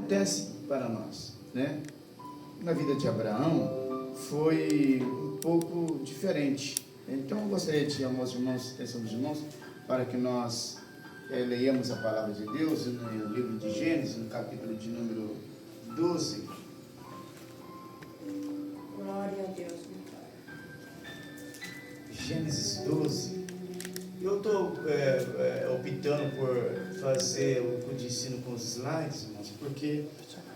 acontece para nós, né? Na vida de Abraão foi um pouco diferente. Então eu gostaria de chamar os irmãos, atenção dos irmãos, para que nós leiamos a palavra de Deus no livro de Gênesis, no capítulo de número 12. Glória a Deus, meu Pai. Gênesis 12. Eu estou optando por fazer o curso de ensino com os slides, irmãos, porque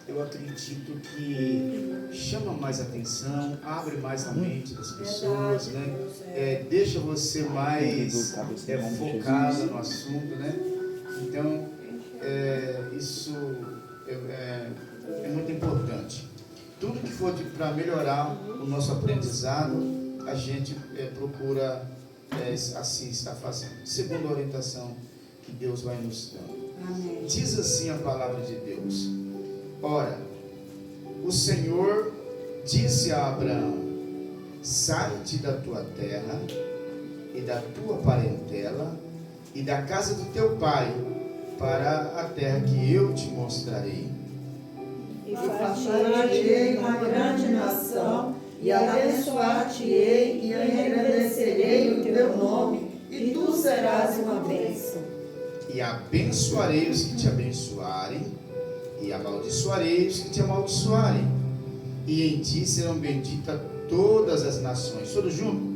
eu acredito que chama mais atenção, abre mais a mente das pessoas, né? Deixa você mais focado no assunto, né? Então, isso é muito importante. Tudo que for para melhorar o nosso aprendizado, a gente procura assim estar fazendo, segundo a orientação que Deus vai nos dando. Amém. Diz assim a palavra de Deus: ora, o Senhor disse a Abraão: sai-te da tua terra e da tua parentela e da casa do teu pai para a terra que eu te mostrarei. E far-te-ei uma grande nação, e abençoar-te-ei, e engrandecerei o teu nome, e tu serás uma bênção. E abençoarei os que te abençoarem, e amaldiçoarei os que te amaldiçoarem, e em ti serão benditas todas as nações. Todos juntos?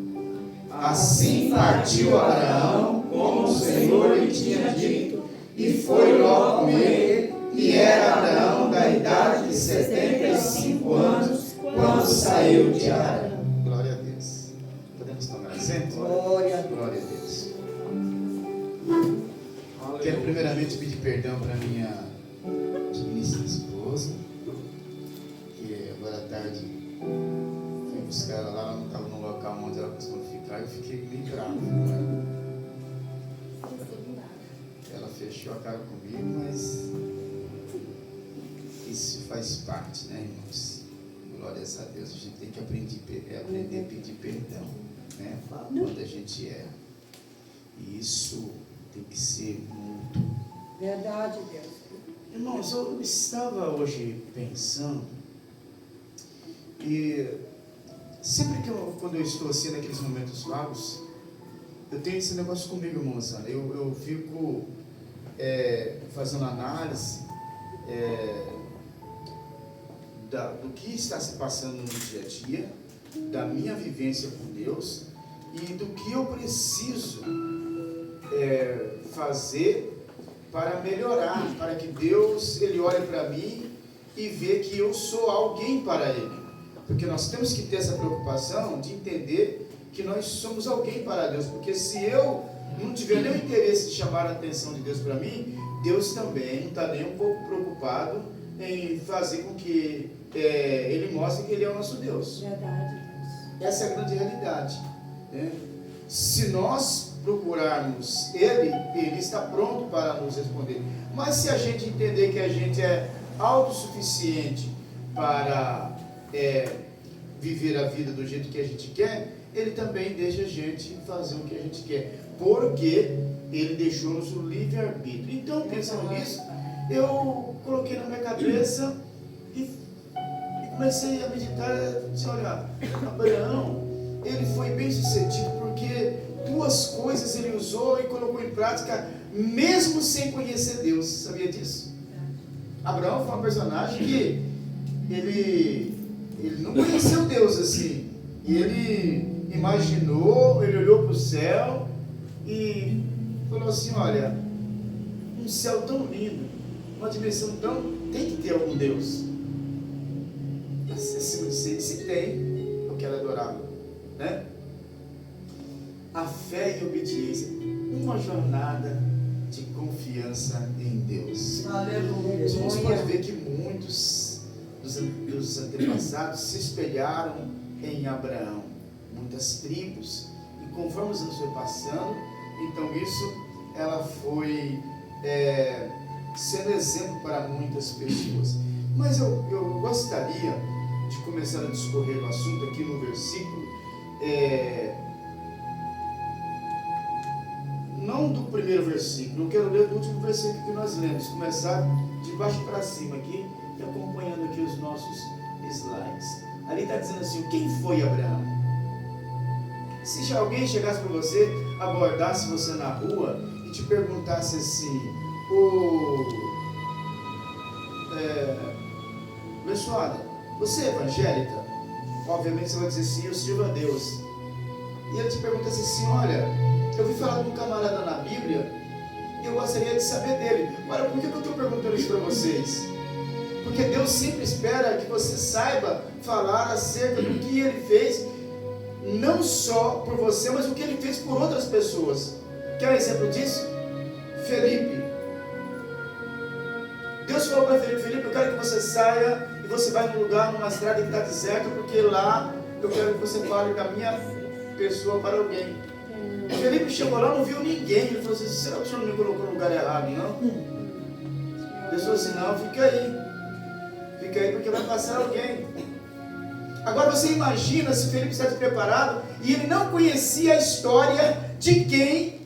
Assim partiu Abraão, como o Senhor lhe tinha dito, e foi logo com ele, e era Abraão da idade de 75 anos, quando saiu de Arã. Glória a Deus. Podemos tomar assento? Glória a Deus. Glória a Deus. Quero primeiramente pedir perdão para minha digníssima esposa, que agora à tarde fui buscar ela lá, ela não estava no local onde ela costuma ficar, eu fiquei bem bravo, né? Ela fechou a cara comigo, mas isso faz parte, né, irmãos? Glórias a Deus, a gente tem que aprender a pedir perdão, né? Quando a gente erra. E isso tem que ser mútuo. Verdade, Deus. Irmãos, eu estava hoje pensando, e sempre quando eu estou assim naqueles momentos vagos, eu tenho esse negócio comigo, irmãos. Eu fico fazendo análise do que está se passando no dia a dia, da minha vivência com Deus e do que eu preciso fazer para melhorar, para que Deus ele olhe para mim e vê que eu sou alguém para Ele. Porque nós temos que ter essa preocupação de entender que nós somos alguém para Deus. Porque se eu não tiver nenhum interesse de chamar a atenção de Deus para mim, Deus também não está nem um pouco preocupado em fazer com que Ele mostre que Ele é o nosso Deus. Verdade, Deus. Essa é a grande realidade, né? Se nós procurarmos Ele está pronto para nos responder. Mas se a gente entender que a gente é autossuficiente para viver a vida do jeito que a gente quer, Ele também deixa a gente fazer o que a gente quer, porque Ele deixou-nos o livre-arbítrio. Então, pensando nisso, eu coloquei na minha cabeça e comecei a meditar, disse, olha, Abraão, ele foi bem sucedido porque duas coisas ele usou e colocou em prática, mesmo sem conhecer Deus. Sabia disso? Abraão foi um personagem que ele não conheceu Deus assim. E ele imaginou, ele olhou para o céu e falou assim, olha, um céu tão lindo, uma dimensão tão, tem que ter algum Deus. Se tem, eu quero adorá-lo, né? A fé e a obediência, uma jornada de confiança em Deus. Aleluia. Os irmãos podem ver que muitos dos antepassados se espelharam em Abraão, muitas tribos, e conforme os anos foi passando, então isso ela foi sendo exemplo para muitas pessoas. Mas eu gostaria de começar a discorrer o assunto aqui no versículo não do primeiro versículo, eu quero ler do último versículo que nós lemos, começar de baixo para cima aqui, e acompanhando aqui os nossos slides. Ali está dizendo assim, quem foi Abraão? Se alguém chegasse para você, abordasse você na rua e te perguntasse assim, abençoada, você é evangélica? Obviamente você vai dizer sim, eu sirvo a Deus. E ele te pergunta assim, olha, eu vi falar de um camarada na Bíblia e eu gostaria de saber dele. Olha, por que eu estou perguntando isso para vocês? Porque Deus sempre espera que você saiba falar acerca do que Ele fez, não só por você, mas o que Ele fez por outras pessoas. Quer um exemplo disso? Felipe. Deus falou para Felipe, Felipe, eu quero que você saia e você vai num lugar, numa estrada que está deserta, porque lá eu quero que você fale da minha pessoa para alguém. Felipe chegou lá, não viu ninguém. Ele falou assim, será que o senhor não me colocou no lugar errado, não? Ele falou assim, não, fica aí porque vai passar alguém. Agora você imagina se Felipe está despreparado e ele não conhecia a história de quem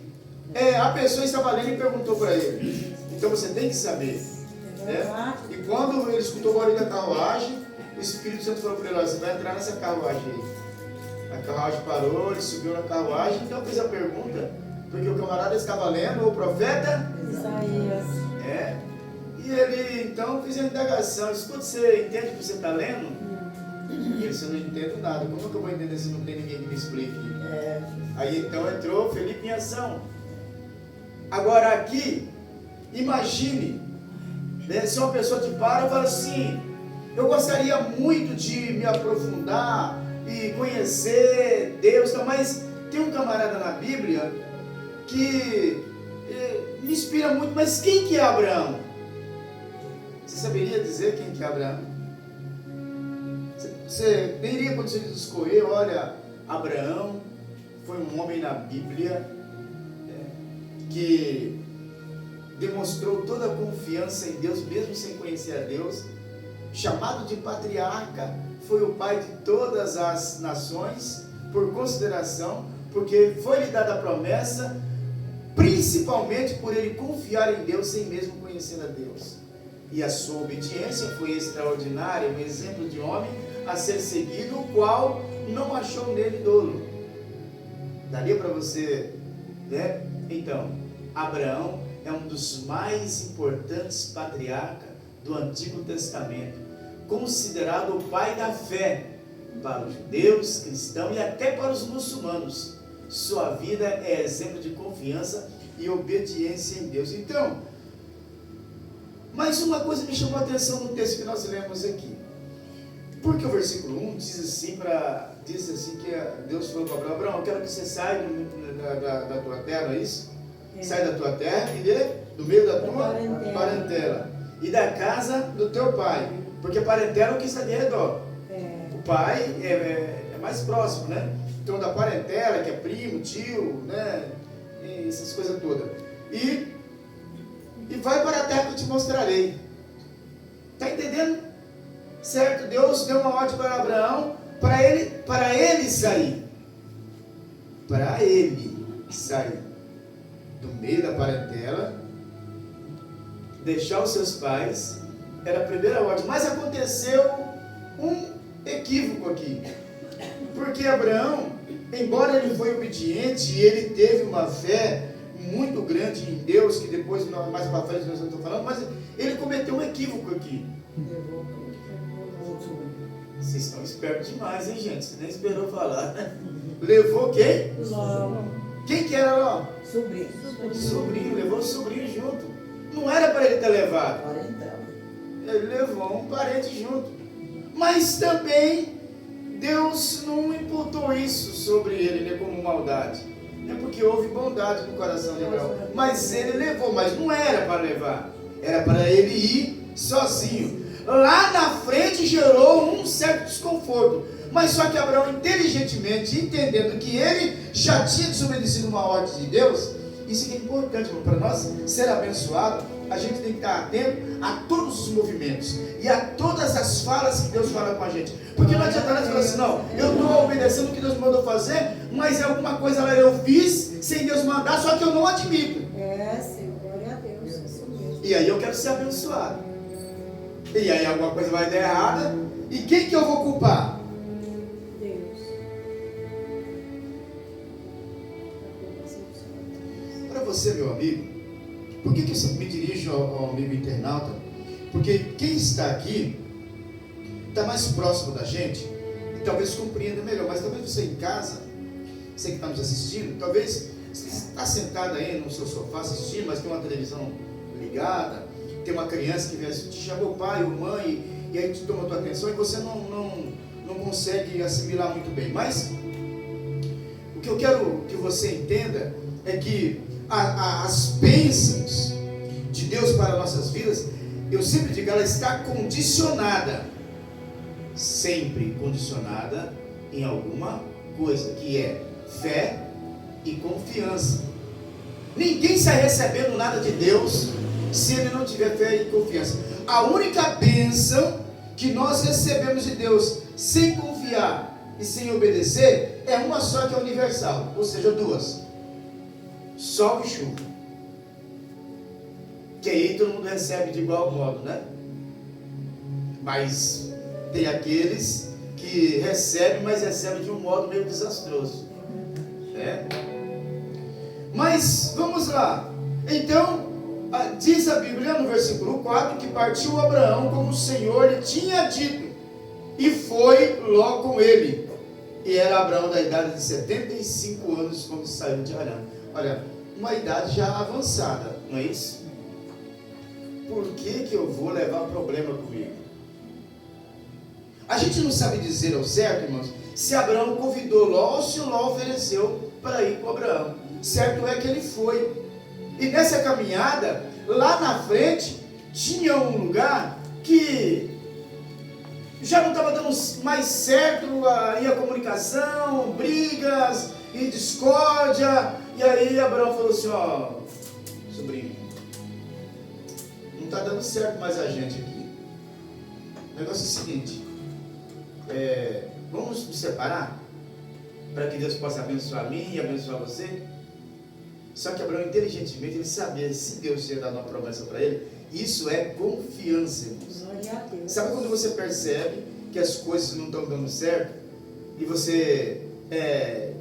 a pessoa estava lendo e perguntou para ele. Então você tem que saber, né? E quando ele escutou o barulho da carruagem, o Espírito Santo falou para ele, você vai entrar nessa carruagem aí. A carruagem parou, ele subiu na carruagem, então fez a pergunta, porque o camarada estava lendo o profeta Isaías. E ele então fez a indagação, escuta, você entende o que você está lendo? E ele disse, eu não entendo nada, como que eu vou entender se não tem ninguém que me explique? Aí então entrou Felipe em ação. Agora aqui, imagine, né, se uma pessoa te para e fala assim, eu gostaria muito de me aprofundar e conhecer Deus, mas tem um camarada na Bíblia que me inspira muito, mas quem que é Abraão? Você saberia dizer quem que é Abraão? Você teria condição de escolher, olha, Abraão foi um homem na Bíblia que demonstrou toda a confiança em Deus, mesmo sem conhecer a Deus, chamado de patriarca, foi o pai de todas as nações, por consideração, porque foi-lhe dada a promessa, principalmente por ele confiar em Deus sem mesmo conhecer a Deus. E a sua obediência foi extraordinária, um exemplo de homem a ser seguido, o qual não achou nele dolo. Daria para você, né? Então, Abraão é um dos mais importantes patriarcas do Antigo Testamento, considerado o pai da fé para os judeus, cristãos e até para os muçulmanos. Sua vida é exemplo de confiança e obediência em Deus. Então, mas uma coisa me chamou a atenção no texto que nós lemos aqui. Porque o versículo 1 diz assim que Deus falou para Abraão, eu quero que você saia da tua terra, não é isso? Sai da tua terra e do meio da tua parentela e da casa do teu pai, porque parentela é o que está de redor. O pai é mais próximo, né? Então da parentela, que é primo, tio, né? E essas coisas todas. E vai para a terra que eu te mostrarei. Está entendendo? Certo? Deus deu uma ordem para Abraão para ele sair. Para ele sair do meio da parentela, deixar os seus pais, era a primeira ordem. Mas aconteceu um equívoco aqui, porque Abraão, embora ele foi obediente e ele teve uma fé muito grande em Deus, que depois mais para frente nós estamos falando, mas ele cometeu um equívoco aqui. Vocês estão espertos demais, hein, gente? Você nem esperou falar. Levou quem? Ló. Quem que era Ló? Sobrinho. Levou o sobrinho junto. Não era para ele ter levado. Ele levou um parente junto. Mas também Deus não imputou isso sobre ele, né, como maldade. É porque houve bondade no coração de Abraão. Mas ele levou, mas não era para levar. Era para ele ir sozinho. Lá na frente gerou um certo desconforto. Mas só que Abraão, inteligentemente, entendendo que ele já tinha desobedecido uma ordem de Deus, isso é importante, para nós ser abençoado, a gente tem que estar atento a todos os movimentos e a todas as falas que Deus fala com a gente. Porque não adianta nós falar assim, não, eu estou obedecendo o que Deus me mandou fazer, mas alguma coisa lá eu fiz sem Deus mandar, só que eu não admito. Senhor, glória a Deus, isso mesmo. E aí eu quero ser abençoado. E aí alguma coisa vai dar errada. E quem que eu vou culpar? Deus. Para você, meu amigo, por que eu sempre me dirijo ao amigo internauta? Porque quem está aqui está mais próximo da gente e talvez compreenda melhor. Mas talvez você em casa, você que está nos assistindo, talvez você está sentado aí no seu sofá assistindo, mas tem uma televisão ligada, tem uma criança que te chamou pai ou mãe e aí te toma a tua atenção e você não consegue assimilar muito bem. Mas o que eu quero que você entenda é que as bênçãos de Deus para nossas vidas, eu sempre digo, ela está condicionada, sempre condicionada em alguma coisa, que é fé e confiança. Ninguém sai recebendo nada de Deus se ele não tiver fé e confiança. A única bênção que nós recebemos de Deus sem confiar e sem obedecer é uma só, que é universal, ou seja, duas: sol e chuva. Que aí todo mundo recebe de igual modo, né? Mas tem aqueles que recebem, mas recebem de um modo meio desastroso, né? Mas vamos lá. Então diz a Bíblia no versículo 4 que partiu Abraão como o Senhor lhe tinha dito, e foi Ló com ele. E era Abraão da idade de 75 anos quando saiu de Harã. Olha, uma idade já avançada, não é isso? Por que eu vou levar problema comigo? A gente não sabe dizer ao certo, irmãos, se Abraão convidou Ló ou se Ló ofereceu para ir com Abraão. Certo é que ele foi. E nessa caminhada, lá na frente, tinha um lugar que já não estava dando mais certo aí a comunicação, brigas e discórdia. E aí Abraão falou assim: ó, sobrinho, não está dando certo mais a gente aqui. O negócio é o seguinte, vamos nos separar para que Deus possa abençoar a mim e abençoar você. Só que Abraão, inteligentemente, ele sabia, se Deus tinha dado uma promessa para ele, isso é confiança, irmãos. Glória a Deus. Sabe quando você percebe que as coisas não estão dando certo e você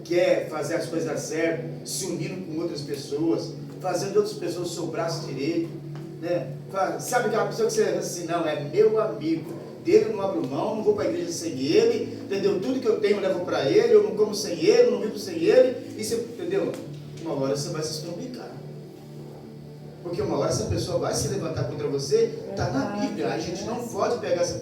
quer fazer as coisas dar certo, se unindo com outras pessoas, fazendo de outras pessoas o seu braço direito, né? Sabe aquela pessoa que você diz assim: não, é meu amigo, dele eu não abro mão, não vou para a igreja sem ele, entendeu? Tudo que eu tenho eu levo para ele, eu não como sem ele, não vivo sem ele, e você, entendeu? Uma hora você vai se estrombicar, porque uma hora essa pessoa vai se levantar contra você. Está na Bíblia. A gente não pode pegar esse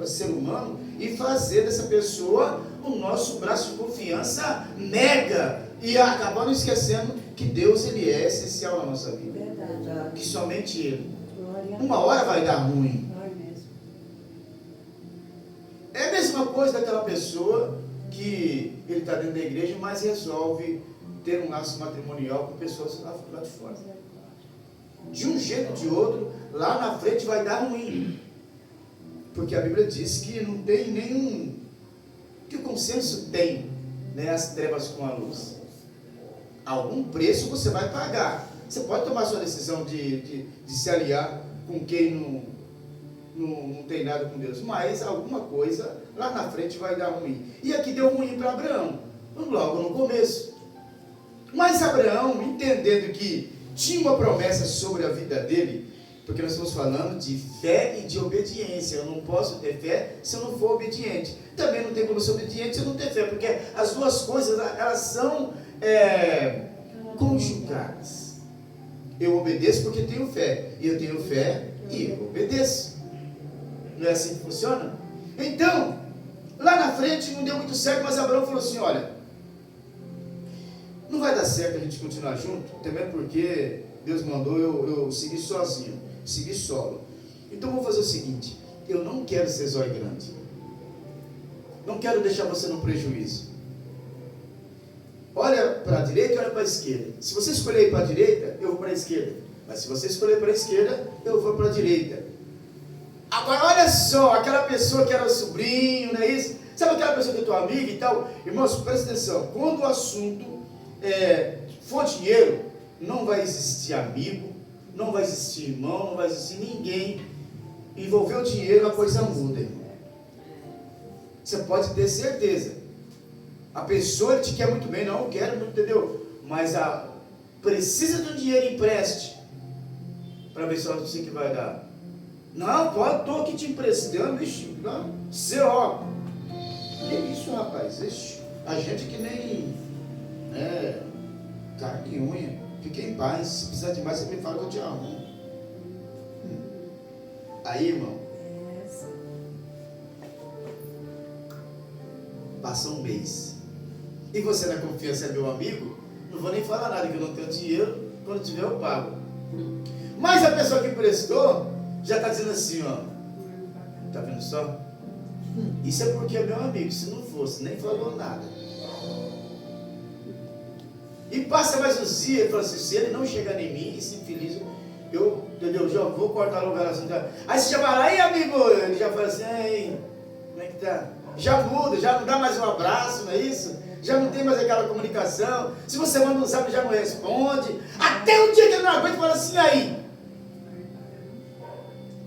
ser humano e fazer dessa pessoa o nosso braço de confiança mega, e acabando esquecendo que Deus, ele é essencial na nossa vida. Verdade. Que somente ele. Glória a Uma hora vai dar ruim. Deus. Vai mesmo. É a mesma coisa daquela pessoa que ele está dentro da igreja, mas resolve ter um laço matrimonial com pessoas lá de fora. De um jeito ou de outro, lá na frente vai dar ruim. Porque a Bíblia diz que não tem nenhum... que o consenso tem, né, as trevas com a luz. Algum preço você vai pagar. Você pode tomar sua decisão de se aliar com quem não tem nada com Deus, mas alguma coisa lá na frente vai dar ruim. E aqui deu ruim para Abraão, logo no começo. Mas Abraão, entendendo que tinha uma promessa sobre a vida dele, porque nós estamos falando de fé e de obediência. Eu não posso ter fé se eu não for obediente. Também não tem como ser obediente se eu não ter fé, porque as duas coisas, elas são conjugadas. Eu obedeço porque tenho fé, e eu tenho fé e eu obedeço. Não é assim que funciona? Então, lá na frente não deu muito certo, mas Abraão falou assim: olha, não vai dar certo a gente continuar junto, também porque Deus mandou eu seguir sozinho, seguir solo. Então vou fazer o seguinte: eu não quero ser zóio grande, não quero deixar você no prejuízo. Olha para a direita e olha para a esquerda. Se você escolher ir para a direita, eu vou para a esquerda. Mas se você escolher para a esquerda, eu vou para a direita. Agora olha só, aquela pessoa que era o sobrinho, não é isso? Sabe aquela pessoa que é tua amiga e tal? Irmãos, presta atenção, quando o assunto for dinheiro, não vai existir amigo, não vai existir irmão, não vai existir ninguém. Envolver o dinheiro, a coisa muda, irmão. Você pode ter certeza. A pessoa te quer muito bem, não, eu quero muito, entendeu? Mas precisa do dinheiro, empreste. Para ver se você que vai dar. Não, pode, estou aqui te emprestando, bicho. Você, ó. Que isso, rapaz? Ixi, a gente que nem carne e unha. Fique em paz. Se precisar de mais, você me fala que eu te amo. Aí, irmão. Passa um mês. E você na confiança é meu amigo? Não vou nem falar nada, que eu não tenho dinheiro. Quando tiver, eu pago. Mas a pessoa que emprestou já está dizendo assim, ó. Tá vendo só? Isso é porque é meu amigo. Se não fosse, nem falou nada. E passa mais uns dias, e fala assim, se ele não chegar em mim, esse infeliz, eu, entendeu? Já vou cortar o lugar assim. Aí você já vai lá, aí amigo, ele já fala assim, aí, como é que tá? Já muda, já não dá mais um abraço, não é isso? Já não tem mais aquela comunicação. Se você manda um zap, já não responde. Até o dia que ele não aguenta, fala assim, aí.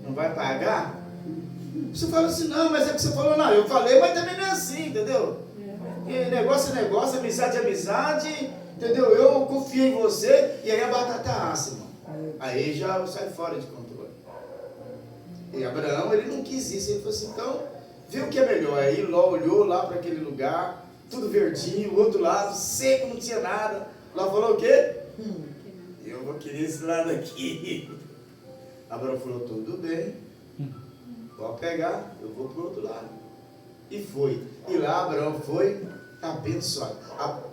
Não vai pagar? Você fala assim, não, mas é que você falou, não, eu falei, mas também não é assim, entendeu? E negócio é negócio, amizade é amizade, entendeu? Eu confiei em você, e aí a batata assa, irmão. Aí já sai fora de controle. E Abraão, ele não quis isso, ele falou assim, então, vê o que é melhor. Aí Ló olhou lá para aquele lugar, tudo verdinho, o outro lado, seco, não tinha nada. Ló falou o quê? Eu vou querer esse lado aqui. Abraão falou, tudo bem, pode pegar, eu vou para o outro lado. E foi. E lá Abraão foi abençoado.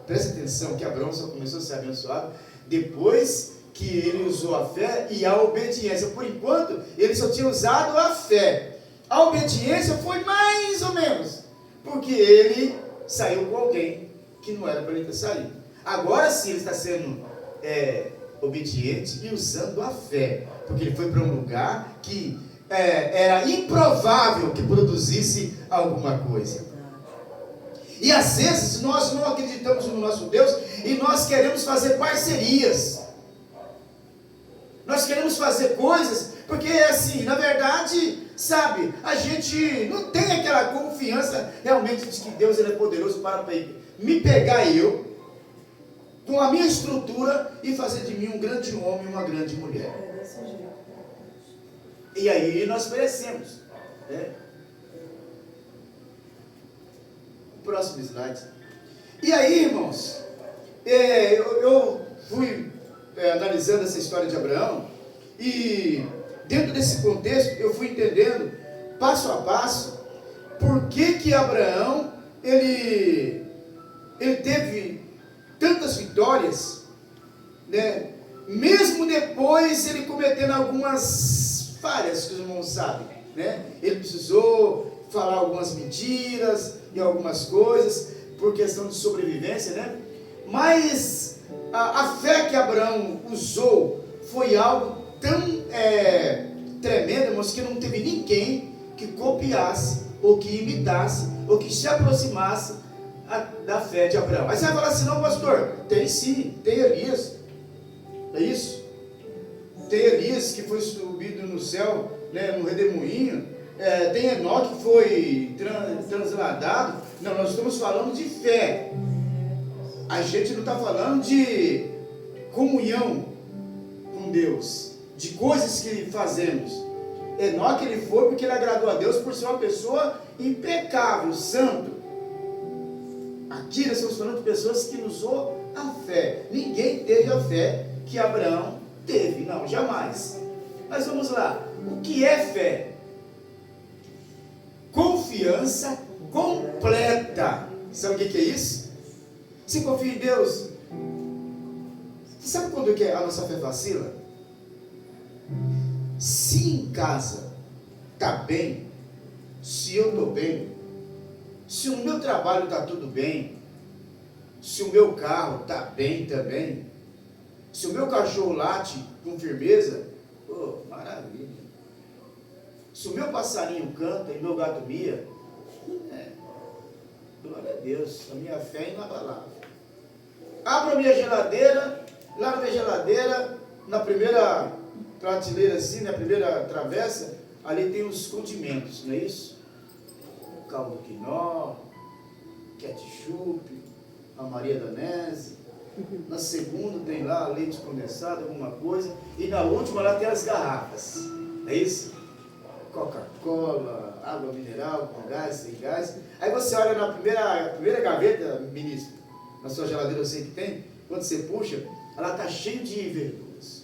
Presta atenção que Abraão só começou a ser abençoado depois que ele usou a fé e a obediência. Por enquanto, ele só tinha usado a fé. A obediência foi mais ou menos, porque ele saiu com alguém que não era para ele ter saído. Agora sim ele está sendo obediente e usando a fé, porque ele foi para um lugar que era improvável que produzisse alguma coisa. E às vezes nós não acreditamos no nosso Deus e nós queremos fazer parcerias. Nós queremos fazer coisas porque assim, na verdade, sabe, a gente não tem aquela confiança realmente de que Deus ele é poderoso para me pegar eu, com a minha estrutura, e fazer de mim um grande homem e uma grande mulher. desse jeito. E aí nós perecemos. O próximo slide. E aí, irmãos, eu fui analisando essa história de Abraão, e dentro desse contexto eu fui entendendo, passo a passo, por que Abraão ele teve tantas vitórias, né? Mesmo depois ele cometendo algumas falhas que os irmãos sabem, né? Ele precisou falar algumas mentiras e algumas coisas por questão de sobrevivência, né? Mas a fé que Abraão usou foi algo tão tremendo, irmãos, que não teve ninguém que copiasse ou que imitasse ou que se aproximasse da fé de Abraão. Aí você vai falar assim, não, pastor, tem sim, tem Elias, é isso? Tem Elias que foi subido no céu, né, no redemoinho, tem Enoque que foi transladado. Não, nós estamos falando de fé. A gente não está falando de comunhão com Deus, de coisas que fazemos. Enoque ele foi porque ele agradou a Deus por ser uma pessoa impecável, santo. Aqui nós estamos falando de pessoas que usou a fé. Ninguém teve a fé que Abraão teve, não, jamais. Mas vamos lá, o que é fé? Confiança completa. Sabe o que é isso? Você confia em Deus? Você sabe quando que a nossa fé vacila? Se em casa está bem, se eu estou bem, se o meu trabalho está tudo bem, se o meu carro está bem também, se o meu cachorro late com firmeza, maravilha. Se o meu passarinho canta e meu gato mia, glória a Deus, a minha fé é inabalável. abro a minha geladeira, lá na minha geladeira, na primeira prateleira assim, na primeira travessa, ali tem os condimentos, não é isso? Caldo quinó, ketchup, a Maria Danese. Na segunda tem lá leite condensado, alguma coisa. E na última lá tem as garrafas, não é isso? Coca-Cola, água mineral, com gás, sem gás. Aí você olha na primeira gaveta, ministro, na sua geladeira eu sei que tem, quando você puxa, ela está cheia de verduras.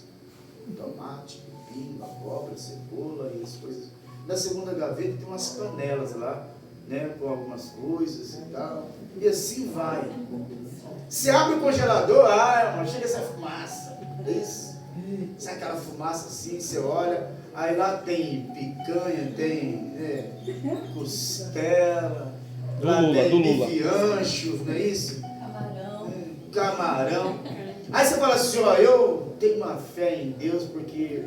Tomate, pepino, abóbora, cebola e as coisas. Na segunda gaveta tem umas panelas lá, né, com algumas coisas e tal. E assim vai. Você abre o congelador, irmão, chega essa fumaça. É isso? Sabe aquela fumaça assim, você olha, aí lá tem picanha, tem costela, lá tem bife ancho, não é isso? Camarão. Aí você fala assim, ó, eu tenho uma fé em Deus porque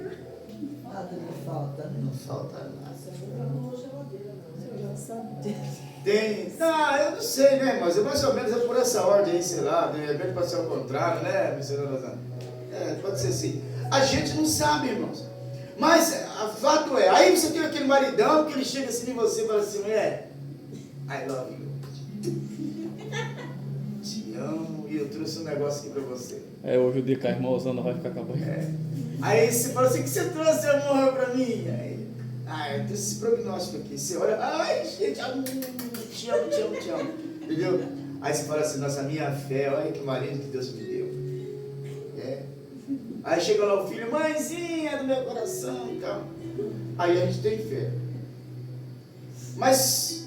Nada me falta, né? não falta nada. Tem. Eu não sei, né, mas mais ou menos é por essa ordem aí, sei lá, de repente pode ser ao contrário, né, missionária Rosana? Pode ser assim. A gente não sabe, irmãos. Mas o fato é, aí você tem aquele maridão que ele chega assim em você e fala assim, I love you. Te amo e eu trouxe um negócio aqui pra você. Hoje o dia que a irmã Rosana vai ficar acabando. Aí você fala assim, o que você trouxe, amor, pra mim? Aí, eu trouxe esse prognóstico aqui. Você olha, ai, gente, te amo. Entendeu? Aí você fala assim, nossa, minha fé, olha que marido que Deus me deu. Aí chega lá o filho, mãezinha do meu coração e tal. Aí a gente tem fé. Mas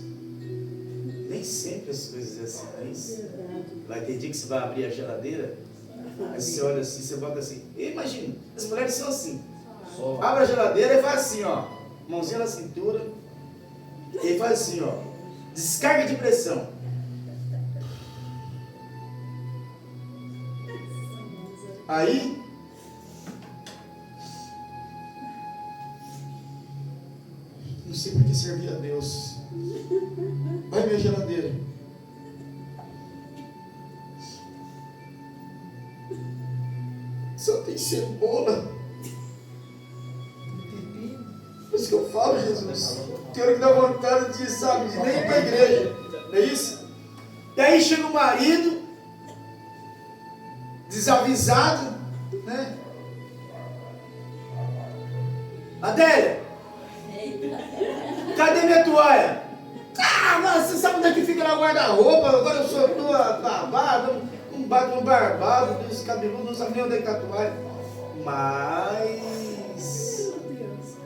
nem sempre as coisas assim, não é isso? Vai ter dia que você vai abrir a geladeira, aí você olha assim, você bota assim. E imagina, as mulheres são assim. Abre a geladeira e faz assim, ó. Mãozinha na cintura. E faz assim, ó. Descarga de pressão. Aí não sei por que servir a Deus. Vai minha geladeira. Só tem cebola. Por isso que eu falo, Jesus. Tem hora que dá vontade de, sabe, de nem ir para a igreja. Não é isso? E aí chega o marido, desavisado, né? Adélia, cadê minha toalha? Mas você sabe onde é que fica na guarda-roupa? Agora eu sou tua barbada, um barbado, esse cabeludo, não sabe nem onde é que está a toalha. Mas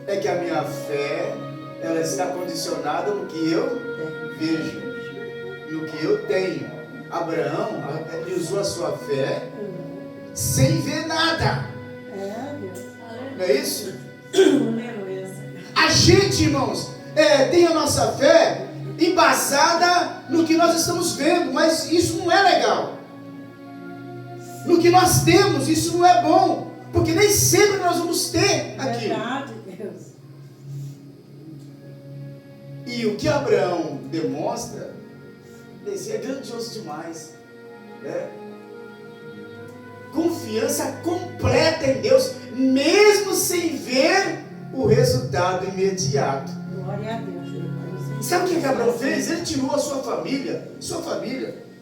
é que a minha fé, ela está condicionada no que eu vejo, no que eu tenho. Abraão, ele usou a sua fé sem ver nada. Não é isso? A gente, irmãos, tem a nossa fé embasada no que nós estamos vendo, mas isso não é legal. No que nós temos, isso não é bom, porque nem sempre nós vamos ter aquilo. E o que Abraão demonstra, esse é grandioso demais, né? Confiança completa em Deus, mesmo sem ver o resultado imediato. Glória a Deus. Sabe o que Abraão fez? Ele tirou a sua família,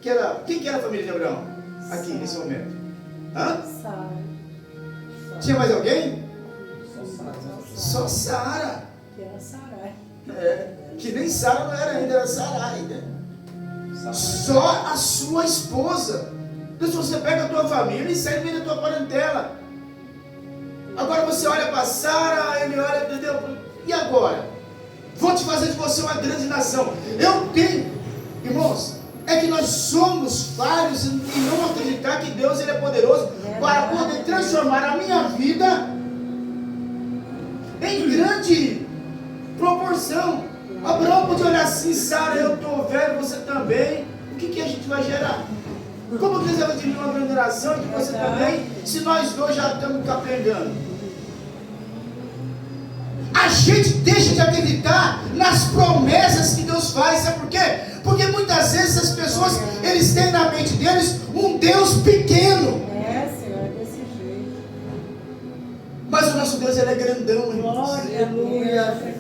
que era, quem que era a família de Abraão? Aqui, nesse momento. Hã? Sara. Tinha mais alguém? Só Sara. Que era Sarai. Que nem Sara não era ainda, era Sarai, né? Só a sua esposa. Então, se você pega a tua família e sai da tua parentela. Agora você olha para Sara, ele olha, entendeu? E agora? Vou te fazer de você uma grande nação. Eu tenho, irmãos, é que nós somos falhos em não acreditar que Deus ele é poderoso para poder transformar a minha vida em grande proporção. Abraão pode olhar assim, Sara, eu estou velho, você também. O que a gente vai gerar? Como que Deus vai ter uma grande nação e que você também, se nós dois já estamos capengando? a gente deixa de acreditar nas promessas que Deus faz. Sabe por quê? Porque muitas vezes as pessoas, eles têm na mente deles um Deus pequeno. Senhor, é desse jeito. Mas o nosso Deus, ele é grandão, irmãos. Aleluia.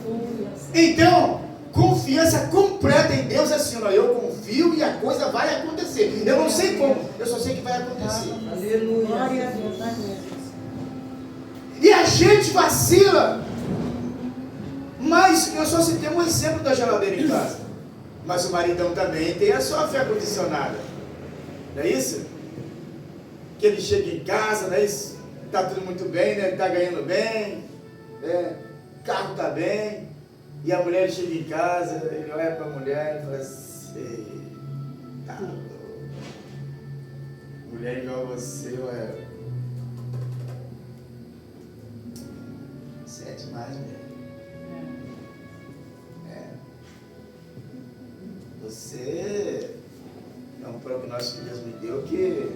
Então, confiança completa em Deus é assim, ó, eu confio e a coisa vai acontecer. Eu não sei como, eu só sei que vai acontecer. Aleluia. Glória a Deus. E a gente vacila. Mas eu só citei um exemplo da geladeira em casa. Mas o maridão também tem a sua fé condicionada. Não é isso? Que ele chega em casa, não é isso? Está tudo muito bem, né? Ele está ganhando bem, o carro está bem. E a mulher chega em casa, ele olha para a mulher e fala assim: tá louco. Mulher igual a você, ué. Você é demais, mulher. Você é um prognóstico que Deus me deu que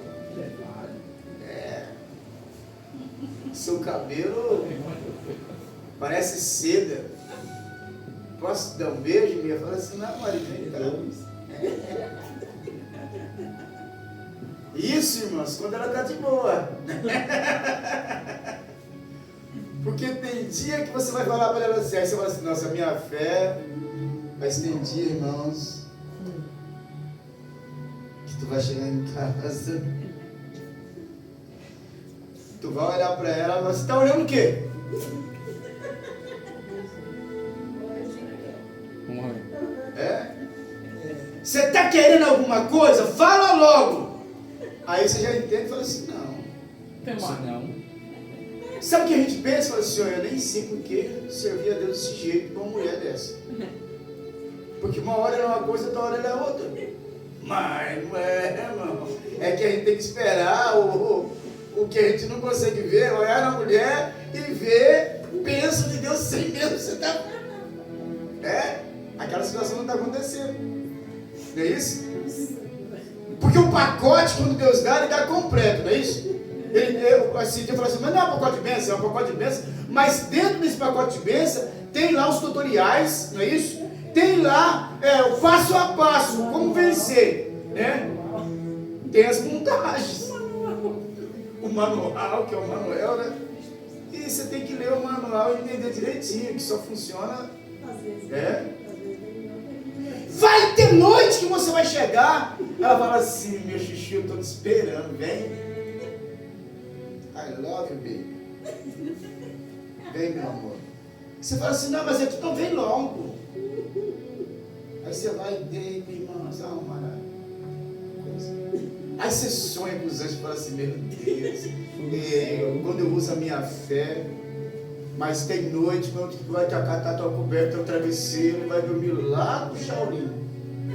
seu cabelo parece seda. Posso dar um beijo? E ela fala assim: não, marido, vem cá. Isso, irmãos, quando ela está de boa. Porque tem dia que você vai falar para ela assim, aí você fala assim: nossa, minha fé, mas tem dia, irmãos, que tu vai chegar em casa, tu vai olhar para ela e você está olhando o quê? Você está querendo alguma coisa? Fala logo. Aí você já entende e fala assim: não. Tem mais não. Sabe o que a gente pensa? Fala assim: eu nem sei por que servir a Deus desse jeito com uma mulher dessa. Porque uma hora é uma coisa, outra hora ela é outra. Mas não é, irmão. É que a gente tem que esperar o que a gente não consegue ver, olhar na mulher e ver o bênção de Deus sem mesmo você tá. Aquela situação não está acontecendo. Não é isso? Porque o pacote, quando Deus dá, ele dá completo, não é isso? Assim, eu falo assim: mas não é um pacote de bênção, é um pacote de bênção. Mas dentro desse pacote de bênção, tem lá os tutoriais, não é isso? Tem lá o passo a passo, como vencer, né? Tem as montagens. O manual, que é o Manuel, né? E você tem que ler o manual e entender direitinho, que só funciona. Vai ter noite que você vai chegar. Ela fala assim: meu xixi, eu estou te esperando, vem. I love you, baby. Vem, meu amor. Você fala assim: não, mas é que não vem logo. Aí você vai e deita, irmão, aí você sonha com os anjos e fala assim: meu Deus, quando eu uso a minha fé. Mas tem noite que tu vai catar tua coberta, teu travesseiro e vai dormir lá no Shaolin.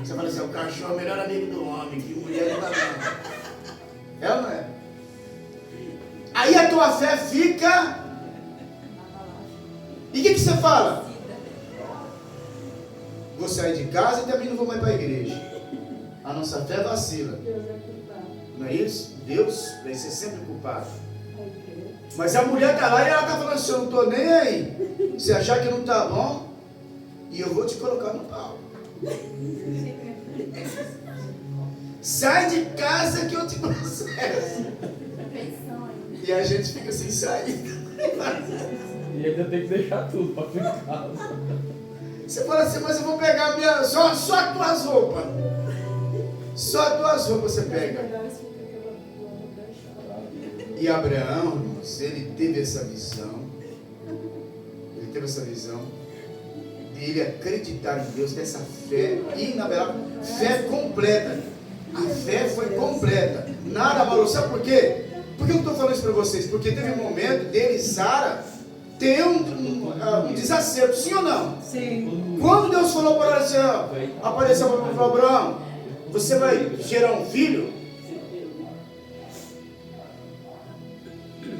Você fala assim: o cachorro é o melhor amigo do homem, que mulher não dá não. É ou não é? Aí a tua fé fica. E o que você fala? Vou sair de casa e também não vou mais para a igreja. A nossa fé vacila. Não é isso? Deus vai ser sempre culpado. Mas a mulher está lá e ela está falando assim: eu não estou nem aí. Se achar que não está bom, e eu vou te colocar no pau. Sai de casa que eu te processo. E a gente fica sem saída. E ainda tem que deixar tudo para ficar. Você fala assim: mas eu vou pegar só as tuas roupas. Só as tuas roupas você pega. E Abraão, irmãos, ele teve essa visão. Ele teve essa visão de ele acreditar em Deus, dessa fé inabalável, fé completa. A fé foi completa. Nada abalou. Sabe por quê? Por que eu estou falando isso para vocês? Porque teve um momento dele e Sara ter um desacerto, sim ou não? Sim. Quando Deus falou para ela assim, apareceu para Abraão: você vai gerar um filho?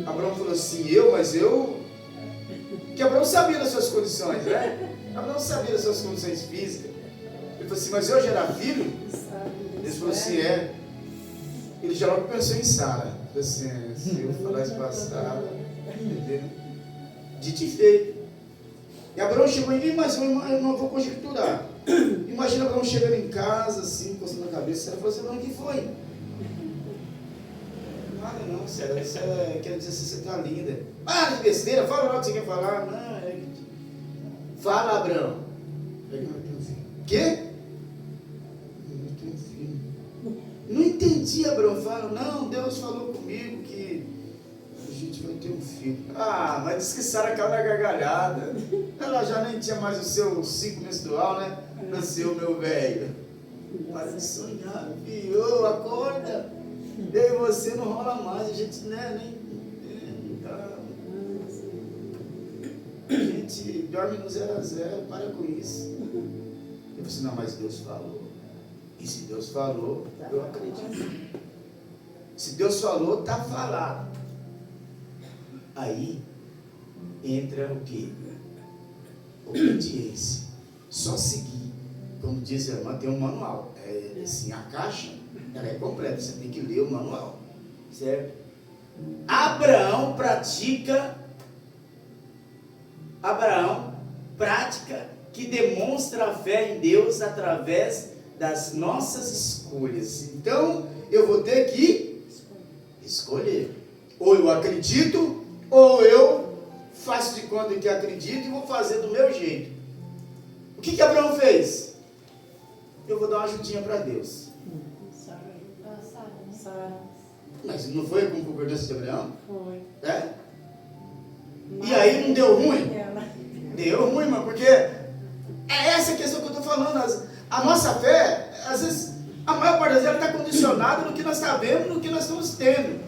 Abraão falou assim: que Abraão sabia das suas condições, né? Abraão sabia das suas condições físicas. Ele falou assim: mas eu gerar filho? Ele falou assim: Ele já logo pensou em Sara. Ele falou assim: se eu falar isso para Sara, entendeu? Dito e feito. E Abraão chegou em mim, mas eu não vou conjecturar. Imagina Abraão chegando em casa, assim, coçando a cabeça. Ela falou assim: Abraão, o que foi? Nada não, Célia. Isso quer dizer assim, você tá linda. Para de besteira, fala logo o que você quer falar. Não, fala, Abraão. Quê? Não entendi, Abraão. Fala, não, Deus falou comigo que a gente vai ter um filho. Ah, mas diz que Sara caiu na gargalhada. Ela já nem tinha mais o seu ciclo menstrual, né? Nasceu, meu velho. Para de sonhar, filho, acorda. Eu e você não rola mais, a gente, né, a gente dorme no 0 a 0, para com isso. Eu disse: não, mas Deus falou. E se Deus falou, eu acredito. Se Deus falou, está falado. Aí entra o quê? Obediência. Só seguir. Como diz a irmã, tem um manual. Assim, a caixa, ela é completa. Você tem que ler o manual. Certo? Abraão prática que demonstra a fé em Deus através das nossas escolhas. Então, eu vou ter que escolher. Ou eu acredito, ou eu faço de conta que acredito e vou fazer do meu jeito. O que Abraão fez? Eu vou dar uma ajudinha para Deus. Sara. Mas não foi com concordância de Abraão? Foi. É? E aí não deu ruim? Deu ruim, mano, porque é essa a questão que eu estou falando. A nossa fé, às vezes, a maior parte das vezes, está condicionada no que nós sabemos, no que nós estamos tendo.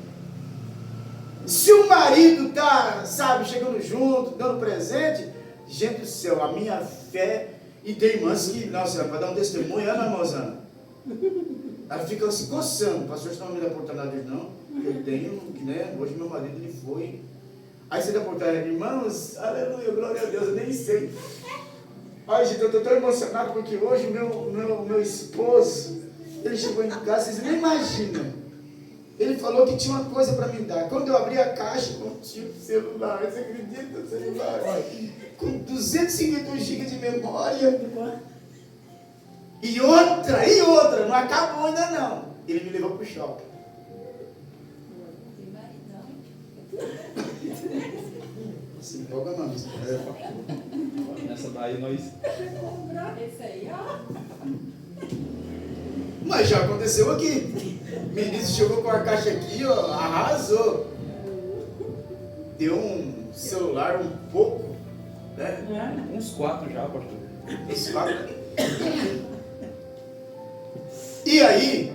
Se o marido está, chegando junto, dando presente, gente do céu, a minha fé, e tem irmãs que, nossa, vai dar um testemunho, Ana Mozana. Ela fica se coçando: pastor, você não me dá oportunidade, não? Eu tenho, né? Hoje meu marido, ele foi. Aí você dá oportunidade: irmãos, aleluia, glória a Deus, eu nem sei. Ai, gente, eu estou tão emocionado porque hoje o meu esposo, ele chegou em casa, vocês nem imaginam. Ele falou que tinha uma coisa para me dar. Quando eu abri a caixa, não tinha o celular. Você acredita? O celular com 251 GB de memória. E outra, não acabou ainda não. Ele me levou para o shopping. Se empolga não. Nessa daí nós... Esse aí, ó. Mas já aconteceu aqui. O ministro chegou com a caixa aqui, ó, arrasou. Deu um celular um pouco, né? Uns 4 já, pastor. Uns 4. E aí,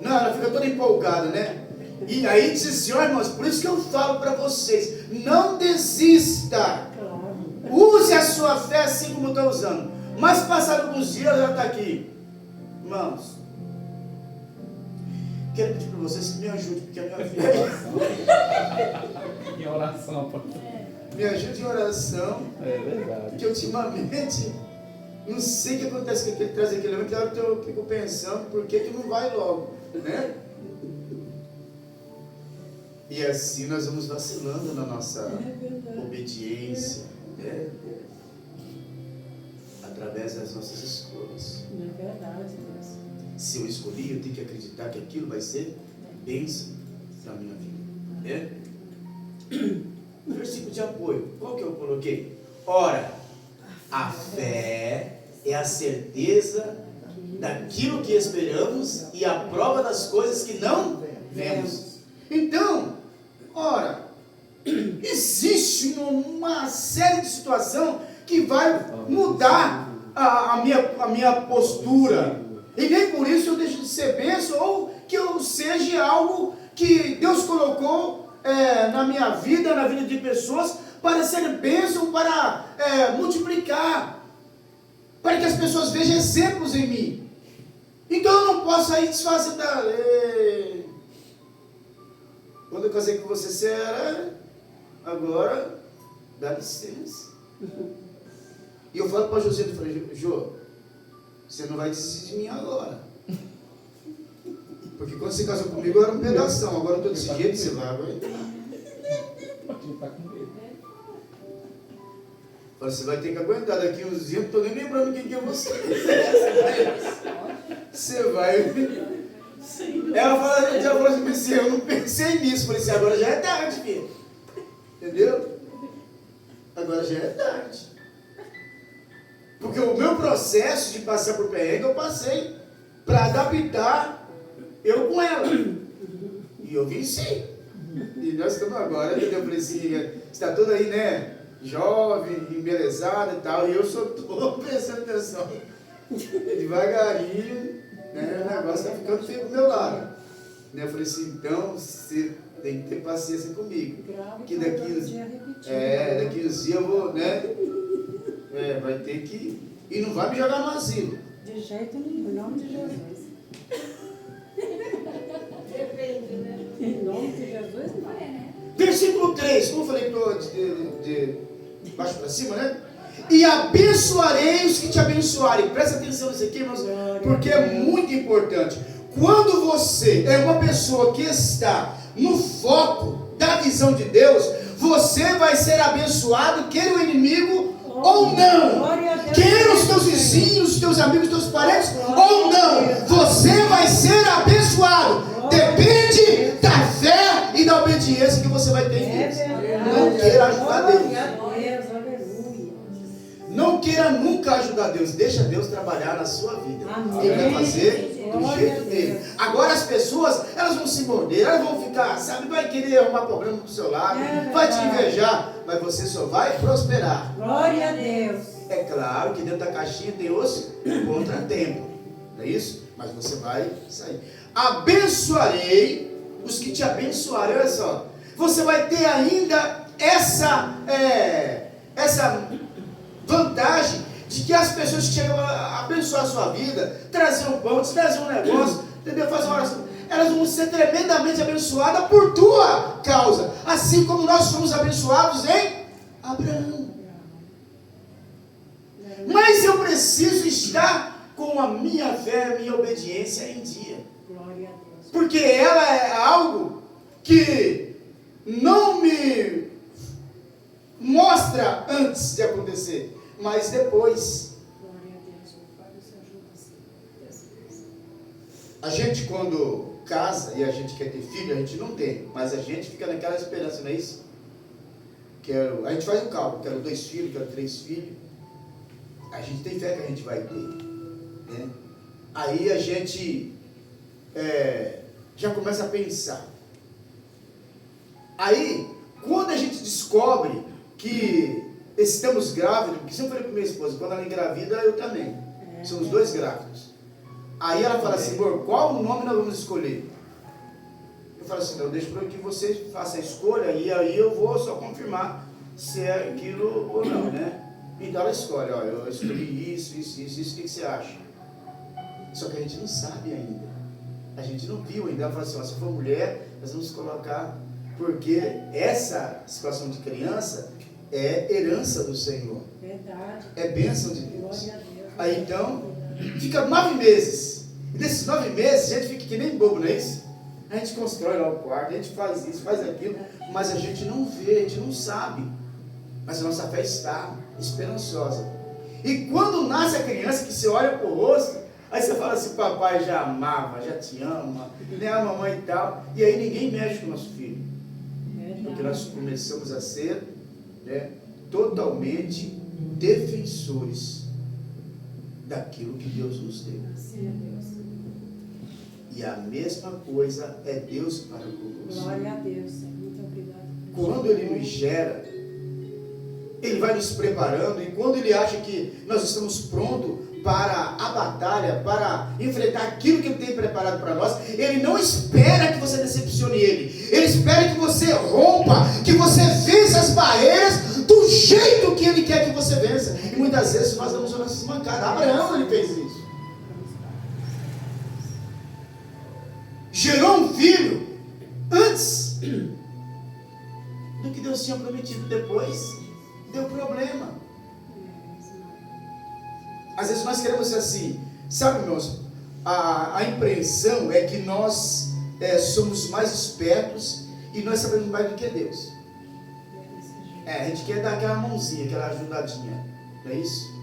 não, ela fica toda empolgada, né? E aí diz assim: ó, irmãos, por isso que eu falo para vocês, não desista. Use a sua fé assim como eu estou usando. Mas passado alguns dias, ela está aqui. Irmãos, quero pedir para vocês que me ajudem, porque a minha filha... Em oração, pastor. Me ajude em oração. É verdade. Porque ultimamente, não sei o que acontece com ele traz aquele homem, que eu fico pensando por que não vai logo, né? E assim nós vamos vacilando na nossa obediência, né? Através das nossas escolhas. É verdade, Deus. Se eu escolhi, eu tenho que acreditar que aquilo vai ser bênção na minha vida, né? Versículo de apoio, qual que eu coloquei? Ora, a fé é a certeza daquilo que esperamos e a prova das coisas que não vemos. Então, ora, existe uma série de situações que vai mudar a minha postura. E nem por isso eu deixo de ser bênção, ou que eu seja algo que Deus colocou na minha vida, na vida de pessoas, para ser bênção, para multiplicar, para que as pessoas vejam exemplos em mim. Então eu não posso aí desfazendo da lei. Quando eu casei com você, você era, agora, dá licença. E eu falo para José, eu falei: Jô, você não vai desistir de mim agora. Porque quando você casou comigo eu era um pedação, agora eu estou desse jeito, você vai aguentar. Falei, você vai ter que aguentar daqui uns dias, não estou nem lembrando quem que é você. Você vai. Ela falou assim, eu não pensei nisso. Falei assim, agora já é tarde, filho. Entendeu? Agora já é tarde. Porque o meu processo de passar por perrengue, eu passei para adaptar eu com ela. E eu venci. E nós estamos agora, entendeu? Eu falei assim, você está tudo aí, né? Jovem, embelezada e tal. E eu só estou prestando atenção. Devagarinho, né? O negócio está ficando feio pro meu lado. Né? Eu falei assim, então você tem que ter paciência comigo. Que daqui uns dias eu vou, né? Vai ter que. E não vai me jogar no asilo. De jeito nenhum, em nome de Jesus. Depende, né? Em nome de Jesus, não. Versículo 3, como eu falei de baixo para cima, né? E abençoarei os que te abençoarem. Presta atenção nisso aqui, irmãos, porque é muito importante. Quando você é uma pessoa que está no foco da visão de Deus, você vai ser abençoado, quer o inimigo ou não. Quer os teus vizinhos, os teus amigos, os teus parentes ou não. Você vai ser abençoado. Depende da fé e da obediência que você vai ter em Deus. Não queira ajudar Deus. Não queira nunca ajudar Deus. Deixa Deus trabalhar na sua vida. Ele vai fazer do jeito dele. Agora as pessoas, elas vão se morder, elas vão ficar, sabe, vai querer arrumar problema do seu lado, vai te invejar, mas você só vai prosperar. Glória a Deus. É claro que dentro da caixinha tem os contratempos, não é isso? Mas você vai sair. Abençoarei os que te abençoarem. Olha só, você vai ter ainda essa vantagem de que as pessoas que chegam a abençoar a sua vida, trazer um pão, trazer um negócio, entendeu? Fazer uma oração, elas vão ser tremendamente abençoadas por tua causa, assim como nós fomos abençoados em Abraão. Mas eu preciso estar com a minha fé, a minha obediência em dia. Glória a Deus. Porque ela é algo que não me mostra antes de acontecer, mas depois. Glória a Deus. O Pai nos ajuda. A gente, quando casa e a gente quer ter filho, a gente não tem, mas a gente fica naquela esperança, não é isso? A gente faz um cálculo, quero 2 filhos, quero 3 filhos. A gente tem fé que a gente vai ter, né? Aí a gente já começa a pensar. Aí, quando a gente descobre que estamos grávidos, porque sempre falei com minha esposa, quando ela engravida, eu também. Somos 2 grávidos. Aí ela fala assim, amor, qual o nome nós vamos escolher? Eu falo assim, não, deixa para que você faça a escolha e aí eu vou só confirmar se é aquilo ou não, né? Então ela escolhe, ó, eu escolhi isso, o que você acha? Só que a gente não sabe ainda. A gente não viu ainda. Ela fala assim, ó, se for mulher, nós vamos colocar, porque essa situação de criança é herança do Senhor. Verdade. É bênção de Deus. Glória a Deus. Aí então, fica 9 meses. E nesses 9 meses, a gente fica que nem bobo, não é isso? A gente constrói lá o quarto, a gente faz isso, faz aquilo, mas a gente não vê, a gente não sabe. Mas a nossa fé está esperançosa. E quando nasce a criança, que você olha para o rosto, aí você fala assim, papai já amava, já te ama, né, a mamãe e tal, e aí ninguém mexe com o nosso filho. Porque nós começamos a ser, né, totalmente defensores daquilo que Deus nos deu. E a mesma coisa é Deus para conosco. Glória a Deus. Muito obrigado. Quando Ele nos gera, Ele vai nos preparando, e quando Ele acha que nós estamos prontos para a batalha, para enfrentar aquilo que Ele tem preparado para nós, Ele não espera que você decepcione Ele. Ele espera que você rompa, que você vença as barreiras do jeito que Ele quer que você vença. E muitas vezes nós damos a nossa mancada. Abraão, ele fez isso. Gerou um filho antes do que Deus tinha prometido. Depois deu problema. Às vezes nós queremos ser assim, sabe, irmãos, a impressão é que nós somos mais espertos e nós sabemos mais do que Deus. A gente quer dar aquela mãozinha, aquela ajudadinha. Não é isso?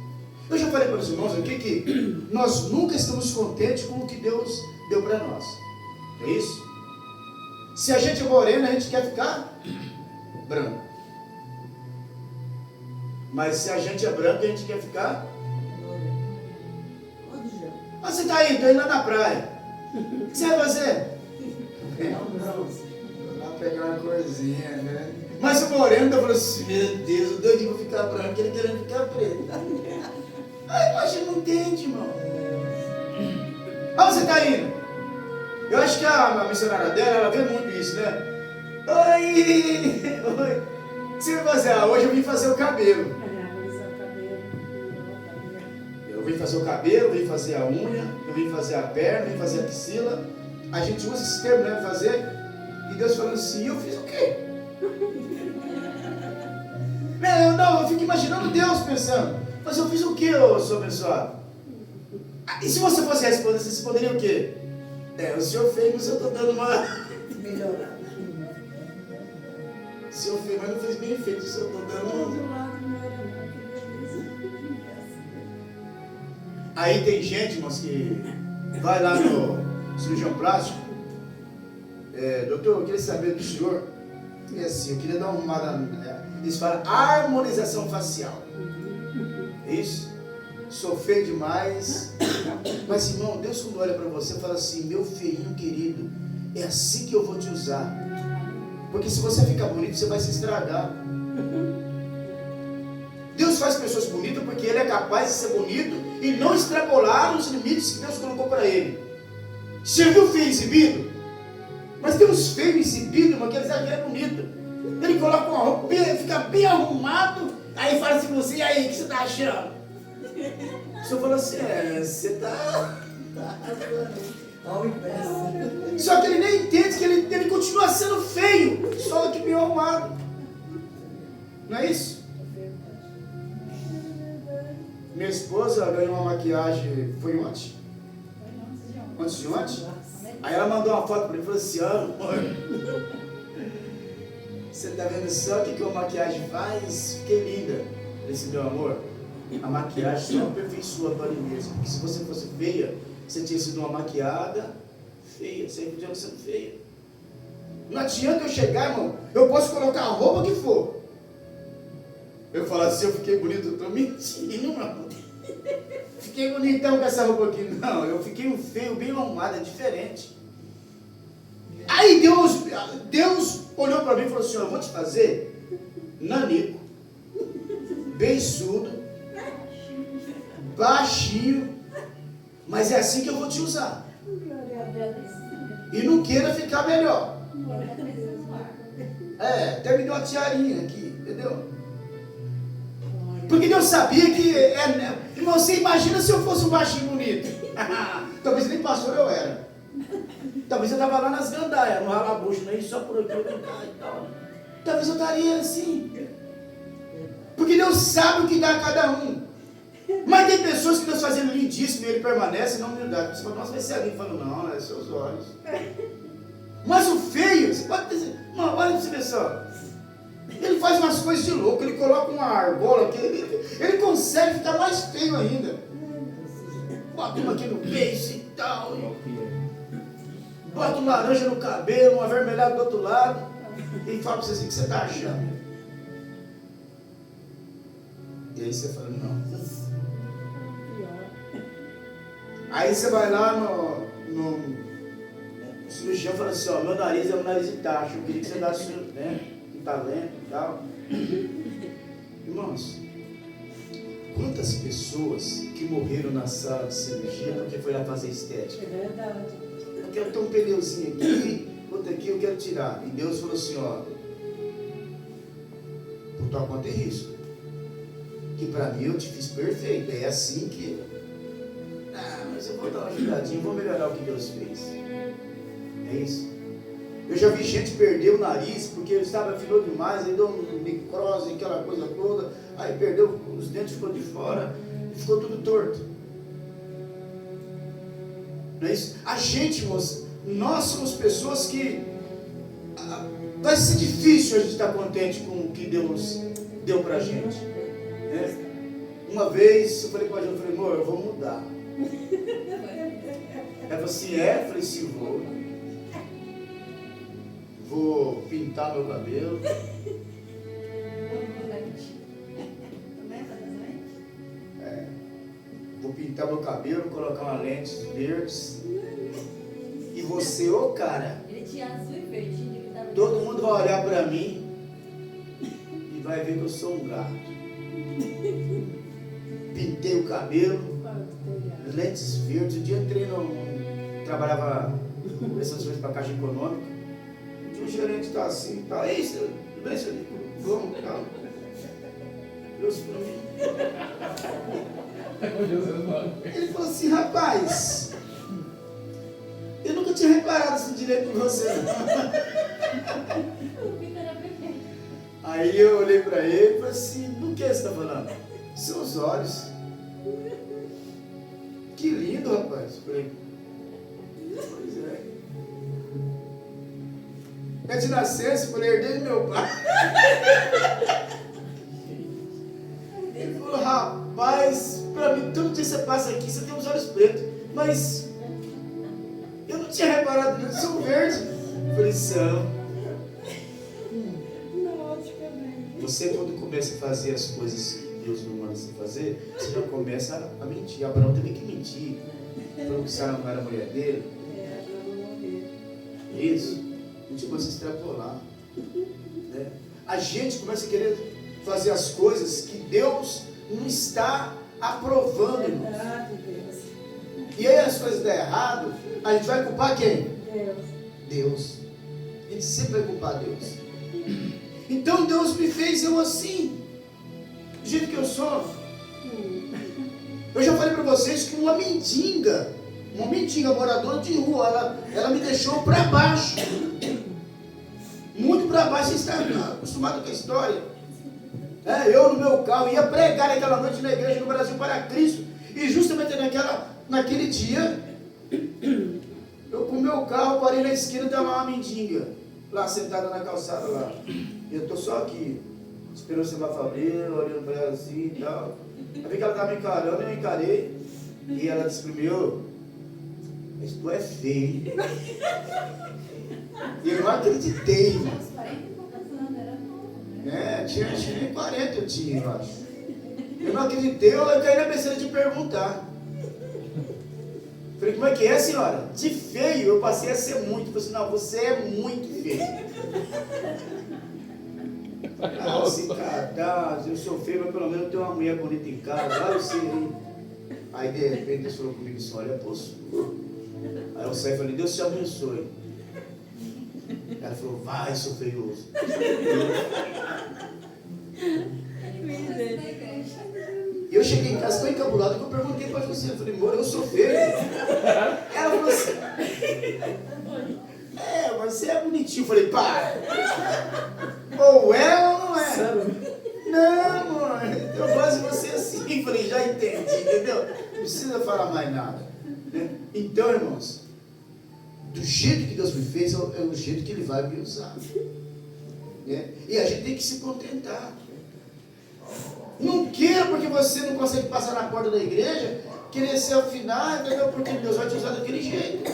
Eu já falei para os irmãos aqui que nós nunca estamos contentes com o que Deus deu para nós. Não é isso? Se a gente é moreno, a gente quer ficar branco. Mas se a gente é branco, a gente quer ficar... Ah, você está aí, estou indo lá na praia. O que você vai fazer? Vou lá pegar uma coisinha, né? Mas o moreno está falando assim, meu Deus, o doidinho vai ficar branco, ele querendo ficar preto. Aí a gente não entende, irmão. Ah, você está indo? Eu acho que a missionária dela, ela vê muito isso, né? Oi! O que você vai fazer? Ah, hoje eu vim fazer o cabelo. Eu vim fazer o cabelo, vim fazer a unha, eu vim fazer a perna, vim fazer a axila. A gente usa esse termo, né? Fazer. E Deus falando assim, eu fiz o quê? Eu fico imaginando Deus pensando, mas eu fiz o quê, ô senhor abençoado? E se você fosse responder, você responderia o quê? O senhor fez, mas eu estou dando uma... Melhorar. O senhor fez, mas não fez bem feito, o senhor está dando uma... Aí tem gente, irmãos, que vai lá no cirurgião plástico. Doutor, eu queria saber do senhor. E assim, eu queria dar uma arrumada. Eles falam harmonização facial. Isso? Sou feio demais. Mas, irmão, Deus quando olha para você fala assim, meu feinho querido, é assim que eu vou te usar. Porque se você ficar bonito, você vai se estragar. Deus faz pessoas bonitas porque Ele é capaz de ser bonito e não extrapolar os limites que Deus colocou para Ele. Você viu o feio exibido? Mas tem uns feios exibidos, irmão, que eles acham que é bonito. Ele coloca uma roupa, fica bem arrumado, aí fala assim com você, e aí, o que você está achando? O senhor falou assim, você está... Ao inverso. Só que ele nem entende que ele continua sendo feio, só que bem arrumado. Não é isso? Minha esposa ganhou uma maquiagem, foi ontem? Antes de ontem? Aí ela mandou uma foto para ele e falou assim, amor, você está vendo só o que uma maquiagem faz? Fiquei linda. Eu falei assim, meu amor, a maquiagem só aperfeiçoa a tua mesmo. Porque se você fosse feia, você tinha sido uma maquiada feia, você podia ser feia. Não adianta eu chegar, irmão, eu posso colocar a roupa que for. Eu falo assim, eu fiquei bonito, eu estou mentindo, irmão. Fiquei bonitão com essa roupa aqui. Não, eu fiquei um feio, bem arrumado, é diferente. Aí Deus olhou para mim e falou assim, eu vou te fazer nanico, beiçudo, baixinho, mas é assim que eu vou te usar. E não queira ficar melhor. Até me deu uma tiarinha aqui, entendeu? Porque Deus sabia que... irmão, você imagina se eu fosse um baixinho bonito. Talvez nem pastor eu era. Talvez eu estava lá nas gandaias, no ralabucho, né? Só por aqui, e tal. Talvez eu estaria assim. Porque Deus sabe o que dá a cada um. Mas tem pessoas que Deus fazendo lindíssimo e ele permanece na humildade. Você fala, nossa, vai ser alguém falando, não, é seus olhos. Mas o feio, você pode dizer, não, olha para você ver só. Ele faz umas coisas de louco, ele coloca uma argola aqui, ele consegue ficar mais feio ainda. Bota uma aqui no beiço e tal. Bota um laranja no cabelo, um avermelhado do outro lado. E fala para você assim, o que você está achando? E aí você fala, não. Aí você vai lá no cirurgião e fala assim, ó, meu nariz é um nariz de tacho, eu queria que você desse, né, um talento e tal. Irmãos, quantas pessoas que morreram na sala de cirurgia porque foi lá fazer estética? É verdade. Eu quero ter um pneuzinho aqui, outro aqui eu quero tirar. E Deus falou assim, ó, por tua conta é risco. Que para mim eu te fiz perfeito. É assim que... mas eu vou dar uma ajudadinha, vou melhorar o que Deus fez. É isso. Eu já vi gente perder o nariz porque estava afinou demais, aí deu um necrose, aquela coisa toda, aí perdeu, os dentes ficou de fora e ficou tudo torto. Não é isso? A gente, moço, nós somos pessoas que vai ser difícil a gente estar contente com o que Deus deu pra gente. Né? Uma vez eu falei para a Jô, amor, eu vou mudar. Ela falou assim, eu falei, sim, vou. Vou pintar meu cabelo. Vou pintar meu cabelo, colocar uma lentes verdes. E você, ô cara, Ele tinha azul e verde. Ele tava todo mundo vai olhar pra mim e vai ver que eu sou um gato. Pintei o cabelo, lentes verdes. Um dia entrei trabalhava essas coisas para a Caixa Econômica. Um dia o gerente está assim, tá, ei, tudo bem, senhor? Vamos, calma. Deus para mim. Ele falou assim, rapaz, eu nunca tinha reparado esse direito em você. O Vitor era perfeito. Aí eu olhei para ele e falei assim, do que você está falando? Seus olhos. Que lindo, rapaz. Falei, pois é. É de nascença, falei, herdei do meu pai. Ele falou, rapaz, pra mim, todo dia você passa aqui, você tem os olhos pretos. Mas eu não tinha reparado nisso, são verdes. Falei, são. Você, quando começa a fazer as coisas que Deus não manda você fazer, você já começa a mentir. Abraão teve que mentir. Falou que Sara não era a mulher dele. Isso. A gente começa a extrapolar. Né? A gente começa a querer fazer as coisas que Deus não está aprovando, irmãos. E aí as coisas dão errado, a gente vai culpar quem? Deus. A gente sempre vai culpar Deus. Então Deus me fez eu assim, do jeito que eu sou. Eu já falei para vocês que uma mendiga moradora de rua, ela me deixou para baixo. Muito para baixo. Vocês estão acostumados com a história. Eu no meu carro ia pregar naquela noite na igreja no Brasil para Cristo. E justamente naquele dia, eu com o meu carro parei na esquina e estava uma mendiga lá sentada na calçada lá. E eu estou só aqui, esperando você vai abrir, olhando para ela assim e tal. Eu vi que ela estava me encarando, eu encarei. E ela disse primeiro, mas tu é feio. E eu não acreditei, irmão. Uns 40 e poucos anos, era novo, né? Tinha nem 40 eu tinha, eu acho. Eu não acreditei, eu caí na besteira de perguntar. Falei, como é que é, senhora? De feio, eu passei a ser muito. Eu falei assim, não, você é muito feio. Ah, se cadastro, eu sou feio, mas pelo menos eu tenho uma mulher bonita em casa. Lá eu sei. Aí de repente Deus falou comigo assim, olha, postura. Aí eu saí e falei, Deus te abençoe. Ela falou, vai, seu feioso. E eu cheguei em casa tão encabulado que eu perguntei para você, eu falei, amor, eu sou feio. Ela falou assim, mas você é bonitinho. Eu falei, para. Ou é ou não é? Não, amor, eu gosto de você assim. Eu falei, já entendi, entendeu? Não precisa falar mais nada. Né? Então, irmãos, do jeito que Deus me fez, é o jeito que Ele vai me usar. Né? E a gente tem que se contentar. Não queira porque você não consegue passar na porta da igreja, querer ser afinado, entendeu? Porque Deus vai te usar daquele jeito.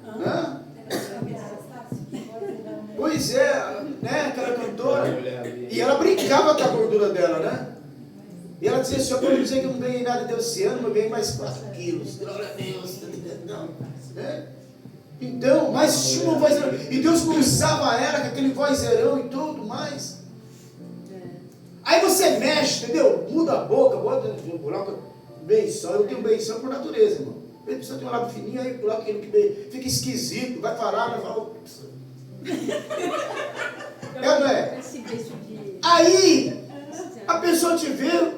Hã? Pois é, né? Aquela cantora. E ela brincava com a gordura dela, né? E ela dizia assim, eu quero dizer que eu não ganhei nada de Deus esse ano, eu ganhei mais 4 quilos. Glória a Deus. Não, né? Então, mas tinha uma voz. E Deus usava ela com aquele vozeirão e tudo mais. Aí você mexe, entendeu? Muda a boca, coloca beição. Eu tenho beição por natureza, irmão. A pessoa tem um lábio fininho, aí coloca aquele que fica esquisito, vai falar, vai falar. É, não é? Aí a pessoa te vê,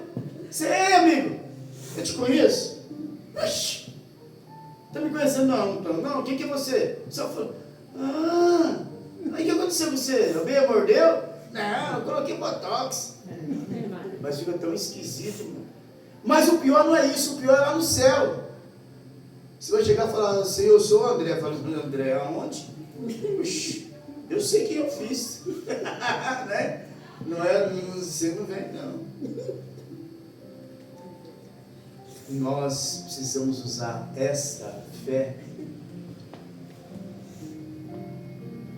você é amigo, eu te conheço. Oxi, tá me conhecendo? Não, quem que é você? Só falou, aí o que aconteceu com você? A veia mordeu? Não, eu coloquei botox. Mas fica tão esquisito, mano. Mas o pior não é isso, o pior é lá no céu. Você vai chegar e falar assim, eu sou o André. Fala, André, aonde? Oxi, Eu sei que eu fiz. Né? Não é, você não vem, não. Nós precisamos usar essa fé.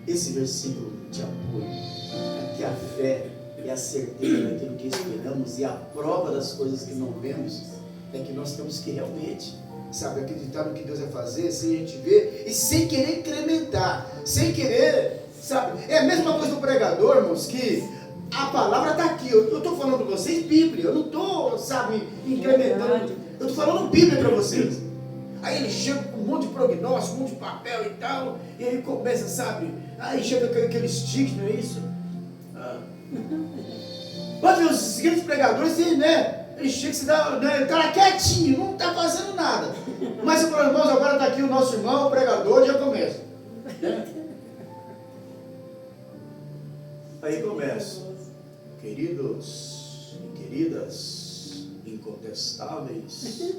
Esse versículo de apoio, que a fé é a certeza daquilo que esperamos e a prova das coisas que não vemos, é que nós temos que realmente, sabe, acreditar no que Deus vai fazer, sem a gente ver e sem querer incrementar, sem querer, sabe, é a mesma coisa do pregador, irmãos, que a palavra está aqui, eu estou falando para vocês Bíblia, eu não estou, sabe, incrementando, eu estou falando Bíblia para vocês. Aí ele chega com um monte de prognóstico, um monte de papel e tal, e aí começa, sabe, aí chega aquele stick, não é isso? Pode ver, os grandes pregadores, né, ele chega, se dá, né, ele está lá quietinho, não está fazendo nada. Mas eu falo, irmãos, agora está aqui o nosso irmão, o pregador, já começa. Né? Aí começa. Queridos e queridas, incontestáveis,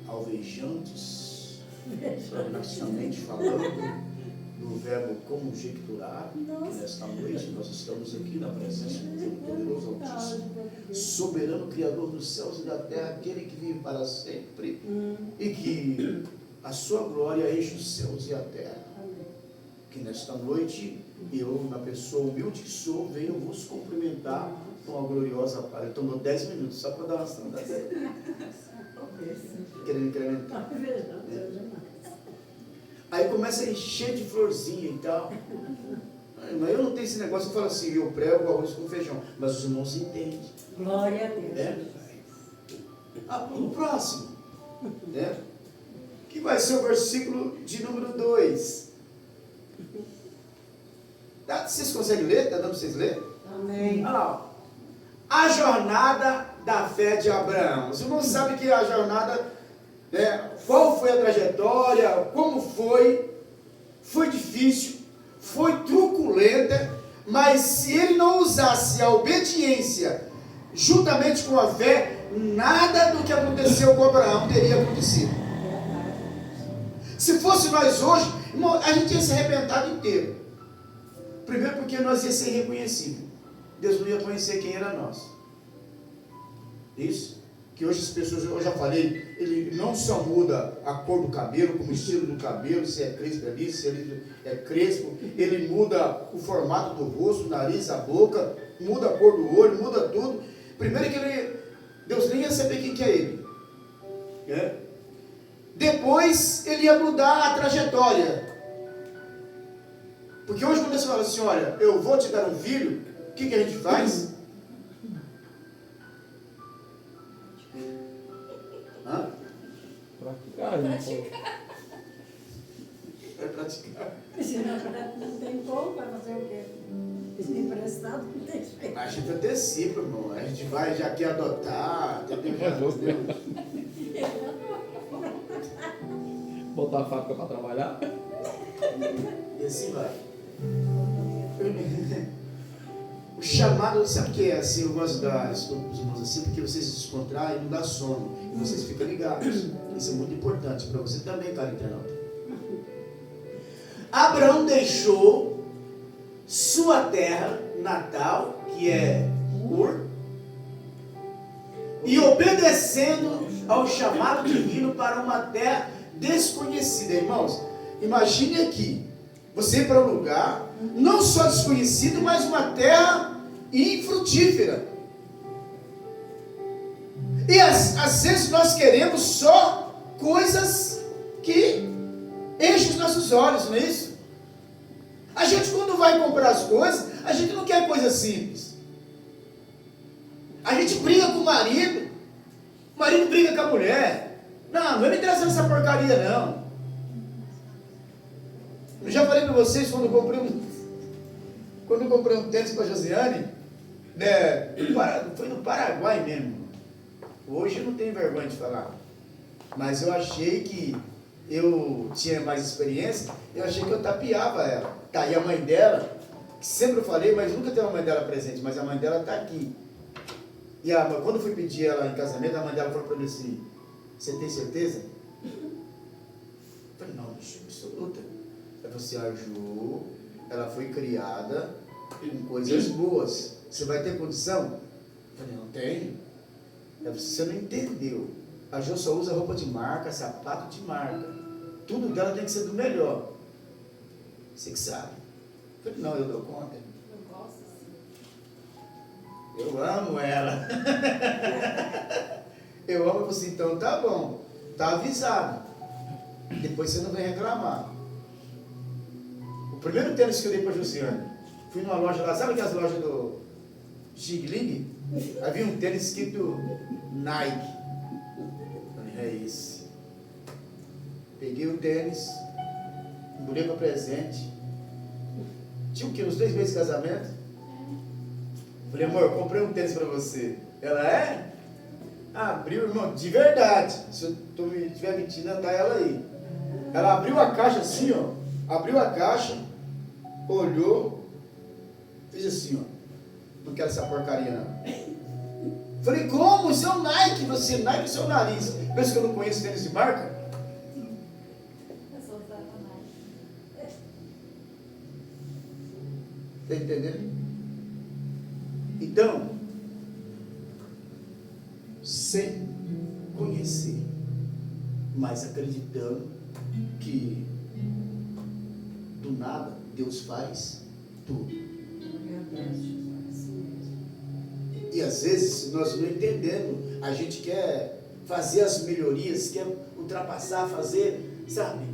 alvejantes, nacionalmente falando, do verbo conjecturar, que nesta noite nós estamos aqui na presença do poderoso Altíssimo, soberano Criador dos céus e da terra, aquele que vive para sempre e que a sua glória enche os céus e a terra. Que nesta noite eu, na pessoa humilde que sou, venho vos cumprimentar com a gloriosa paz. Ele tomou 10 minutos só para dar uma saudade. Querendo incrementar. Aí começa a encher de florzinha e tal. Mas eu não tenho esse negócio, eu falo assim, eu prego arroz com feijão. Mas os irmãos entendem. Glória a Deus. Né? O próximo. Né? Que vai ser o versículo de número 2. Vocês conseguem ler? Está dando para vocês lerem? Amém. Olha lá. A jornada da fé de Abraão. Os irmãos sabem que a jornada, né, qual foi a trajetória, como foi difícil, foi truculenta, mas se ele não usasse a obediência juntamente com a fé, nada do que aconteceu com Abraão teria acontecido. Se fosse nós hoje, irmão, a gente ia se arrebentado inteiro. Primeiro porque nós ia ser reconhecido. Deus não ia conhecer quem era nós. Isso. Que hoje as pessoas, eu já falei, ele não só muda a cor do cabelo, como o estilo do cabelo, se é crespo ali, se ele é crespo, ele muda o formato do rosto, o nariz, a boca, muda a cor do olho, muda tudo. Primeiro que Deus nem ia saber quem que é ele. É? Depois ele ia mudar a trajetória. Porque hoje quando você fala assim, olha, eu vou te dar um filho, o que a gente faz? Praticar, É praticar. Não tem como para fazer o quê? Emprestado não tem jeito. Mas a gente antecipa, irmão. A gente vai, já quer adotar, entendeu? Botar a fábrica para trabalhar. E assim vai. O chamado, sabe o que é assim? Eu gosto das irmãos assim, porque vocês se descontraem e não dá sono. E vocês ficam ligados. Isso é muito importante para você também, cara internauta. Abraão deixou sua terra natal, que é Ur, e obedecendo ao chamado divino para uma terra desconhecida. Irmãos, imagine aqui, você ir para um lugar, não só desconhecido, mas uma terra infrutífera. E às vezes nós queremos só coisas que enchem os nossos olhos, não é isso? A gente quando vai comprar as coisas, a gente não quer coisa simples. A gente briga com o marido briga com a mulher. Não vai me trazer essa porcaria não. Eu já falei para vocês quando eu comprei um tênis para a Josiane, né, foi no Paraguai mesmo. Hoje eu não tenho vergonha de falar, mas eu achei que eu tinha mais experiência, eu achei que eu tapeava ela. Tá aí a mãe dela, que sempre eu falei, mas nunca teve a mãe dela presente, mas a mãe dela está aqui. E quando eu fui pedir ela em casamento, a mãe dela falou para mim assim, você tem certeza? Eu falei, não, bicho, absoluta. Aí você, Ju, ela foi criada com coisas boas. Você vai ter condição? Eu falei, não tenho. Você não entendeu. A Jo só usa roupa de marca, sapato de marca. Tudo dela tem que ser do melhor. Você que sabe. Eu falei, não, eu dou conta. Eu gosto assim. Eu amo ela. Eu amo você, então tá bom. Tá avisado. Depois você não vem reclamar. O primeiro tênis que eu dei para a Josiane, fui numa loja lá, sabe aquelas lojas do Xing-Ling? Havia um tênis escrito Nike. Falei, é esse. Peguei o tênis, embrulhei para presente. Tinha o quê? Uns 2 meses de casamento? Falei, amor, eu comprei um tênis para você. Ela é? Abriu, irmão, de verdade. Se eu estiver mentindo, tá ela aí. Ela abriu a caixa assim, ó. Abriu a caixa, olhou, fez assim, ó. Não quero essa porcaria, não. Falei, como? Isso é um Nike, você, Nike é o seu nariz. Pensa que eu não conheço tênis de marca? Eu sou satanás. Está entendendo? Então, sem conhecer, mas acreditando que do nada Deus faz tudo. E às vezes nós não entendemos, a gente quer fazer as melhorias, quer ultrapassar, fazer, sabe?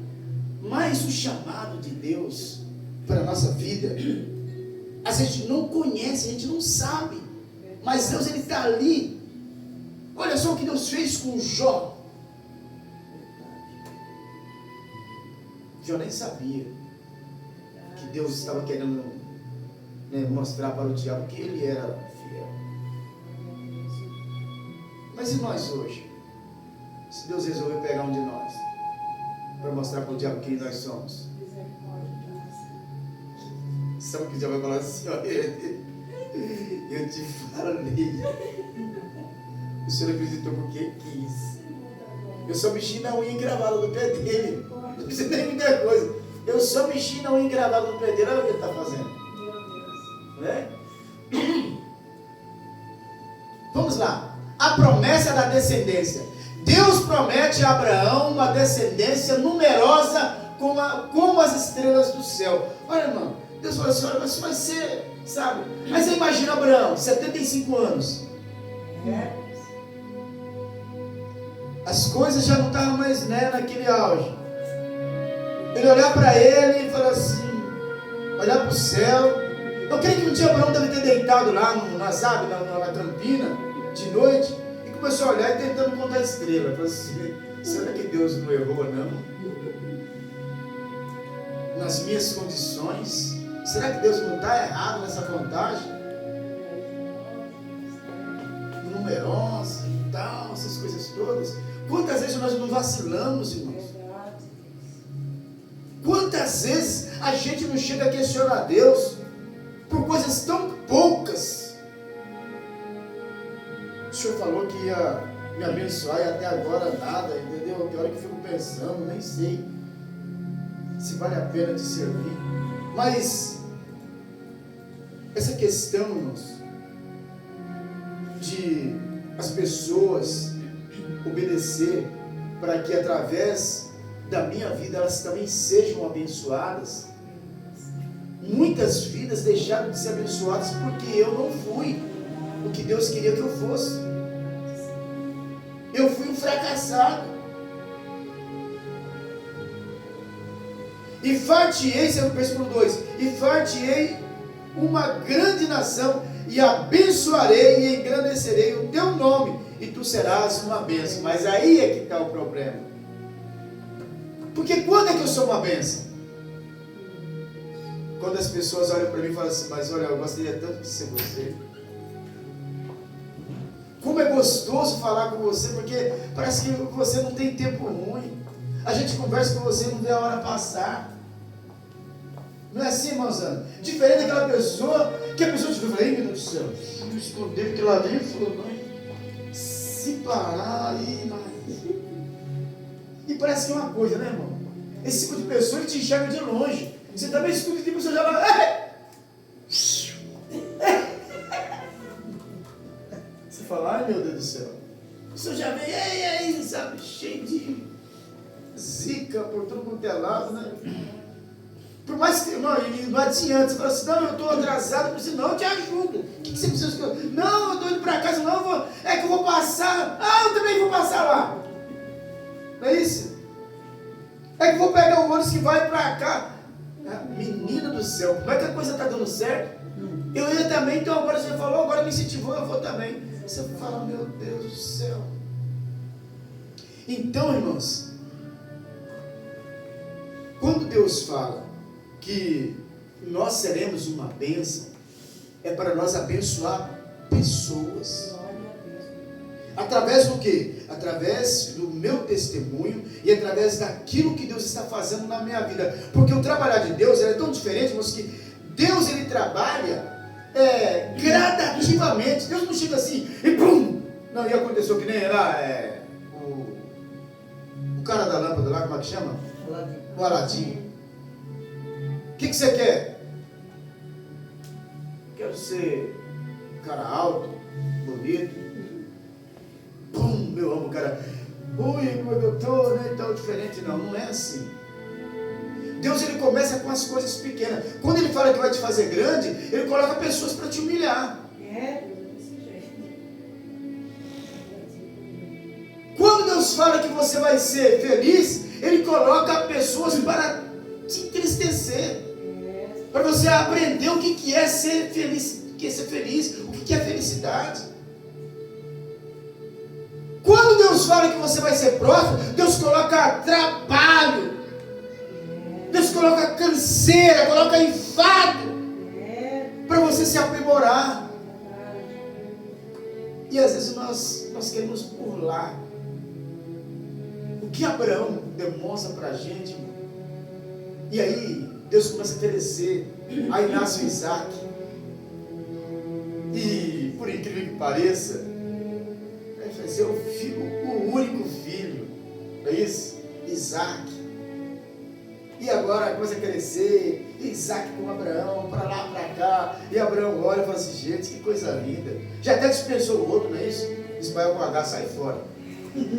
Mas o chamado de Deus para a nossa vida, a gente não conhece, a gente não sabe, mas Deus, Ele está ali. Olha só o que Deus fez com Jó. Jó nem sabia que Deus estava querendo, né, mostrar para o diabo que ele era fiel. Mas e nós hoje? Se Deus resolver pegar um de nós para mostrar para o diabo quem nós somos, sabe o que o diabo vai falar assim? Ó, eu te falei, o Senhor acreditou porque quis. Eu só mexi na unha encravada do pé dele. Não precisa nem muita coisa. Eu só mexi na unha encravada do pé dele. Olha o que ele está fazendo. Né? Vamos lá. A promessa da descendência. Deus promete a Abraão uma descendência numerosa como as estrelas do céu. Olha, irmão. Deus falou assim, olha, mas vai ser, sabe? Mas você imagina Abraão, 75 anos. As coisas já não estavam mais, né, naquele auge. Ele olhar para ele e falar assim, olhar para o céu. Eu creio que um dia Abraão deve ter deitado lá, sabe, na campina, de noite, e começou a olhar e tentando contar a estrela. Falou assim, será que Deus não errou, não? Nas minhas condições, será que Deus não está errado nessa contagem? Numerosa e tal, essas coisas todas. Quantas vezes nós não vacilamos, irmãos? Quantas vezes a gente não chega a questionar Deus por coisas tão poucas? O Senhor falou que ia me abençoar e até agora nada, entendeu? Tem hora que eu fico pensando, nem sei se vale a pena te servir. Mas essa questão, irmãos, de as pessoas obedecer para que através da minha vida elas também sejam abençoadas. Muitas vidas deixaram de ser abençoadas porque eu não fui o que Deus queria que eu fosse. Eu fui um fracassado. E far-te-ei, no versículo 2, e far-te-ei uma grande nação, e abençoarei e engrandecerei o teu nome, e tu serás uma bênção. Mas aí é que está o problema. Porque quando é que eu sou uma bênção? Quando as pessoas olham para mim e falam assim, mas olha, eu gostaria tanto de ser você. Como é gostoso falar com você, porque parece que você não tem tempo ruim. A gente conversa com você e não vê a hora passar. Não é assim, irmãozão? Diferente daquela pessoa, que a pessoa te fala, ei, meu Deus do céu, eu escondei porque lá dentro falou, não, se parar aí, e parece que é uma coisa, né, irmão? Esse tipo de pessoa, ele te enxerga de longe. Você também escuta que a pessoa já vai. Você fala, ai meu Deus do céu. A pessoa já vem, ei, sabe, cheio de zica por todo quanto é lado, né? Por mais que não adianta, você fala assim, não, eu estou atrasado, eu preciso, não, eu te ajudo. O que você precisa que eu... Não, eu estou indo para casa, não, é que eu vou passar. Ah, eu também vou passar lá. Não é isso? É que eu vou pegar o ônibus que vai para cá. Menina do céu, como é que a coisa está dando certo? Eu ia também, então agora você falou, agora me incentivou, eu vou também. Você fala, meu Deus do céu. Então, irmãos, quando Deus fala que nós seremos uma bênção, é para nós abençoar pessoas. Através do quê? Através do meu testemunho e através daquilo que Deus está fazendo na minha vida. Porque o trabalhar de Deus é tão diferente, irmãos, que Deus ele trabalha gradativamente. Deus não chega assim e pum! Não, e aconteceu que nem lá o cara da lâmpada lá, como é que chama? O Aladim. O que você quer? Quero ser um cara alto, bonito. Pum, meu amo, cara. Ui, como é que eu tô, né? Tão diferente. Não, não é assim. Deus ele começa com as coisas pequenas. Quando ele fala que vai te fazer grande, ele coloca pessoas para te humilhar. Quando Deus fala que você vai ser feliz, ele coloca pessoas para te entristecer. Para você aprender o que é ser feliz, o que é ser feliz, o que é felicidade. Quando Deus fala que você vai ser próspero, Deus coloca trabalho, Deus coloca canseira, coloca enfado, para você se aprimorar. E às vezes nós queremos burlar o que Abraão demonstra para a gente. E aí Deus começa a crescer, aí nasce o Isaac. E por incrível que pareça, vai ser o único filho, não é isso? Isaac. E agora começa a crescer, Isaac com Abraão, para lá, para cá. E Abraão olha e fala assim, gente, que coisa linda. Já até dispensou o outro, não é isso? Ismael com H, sai fora.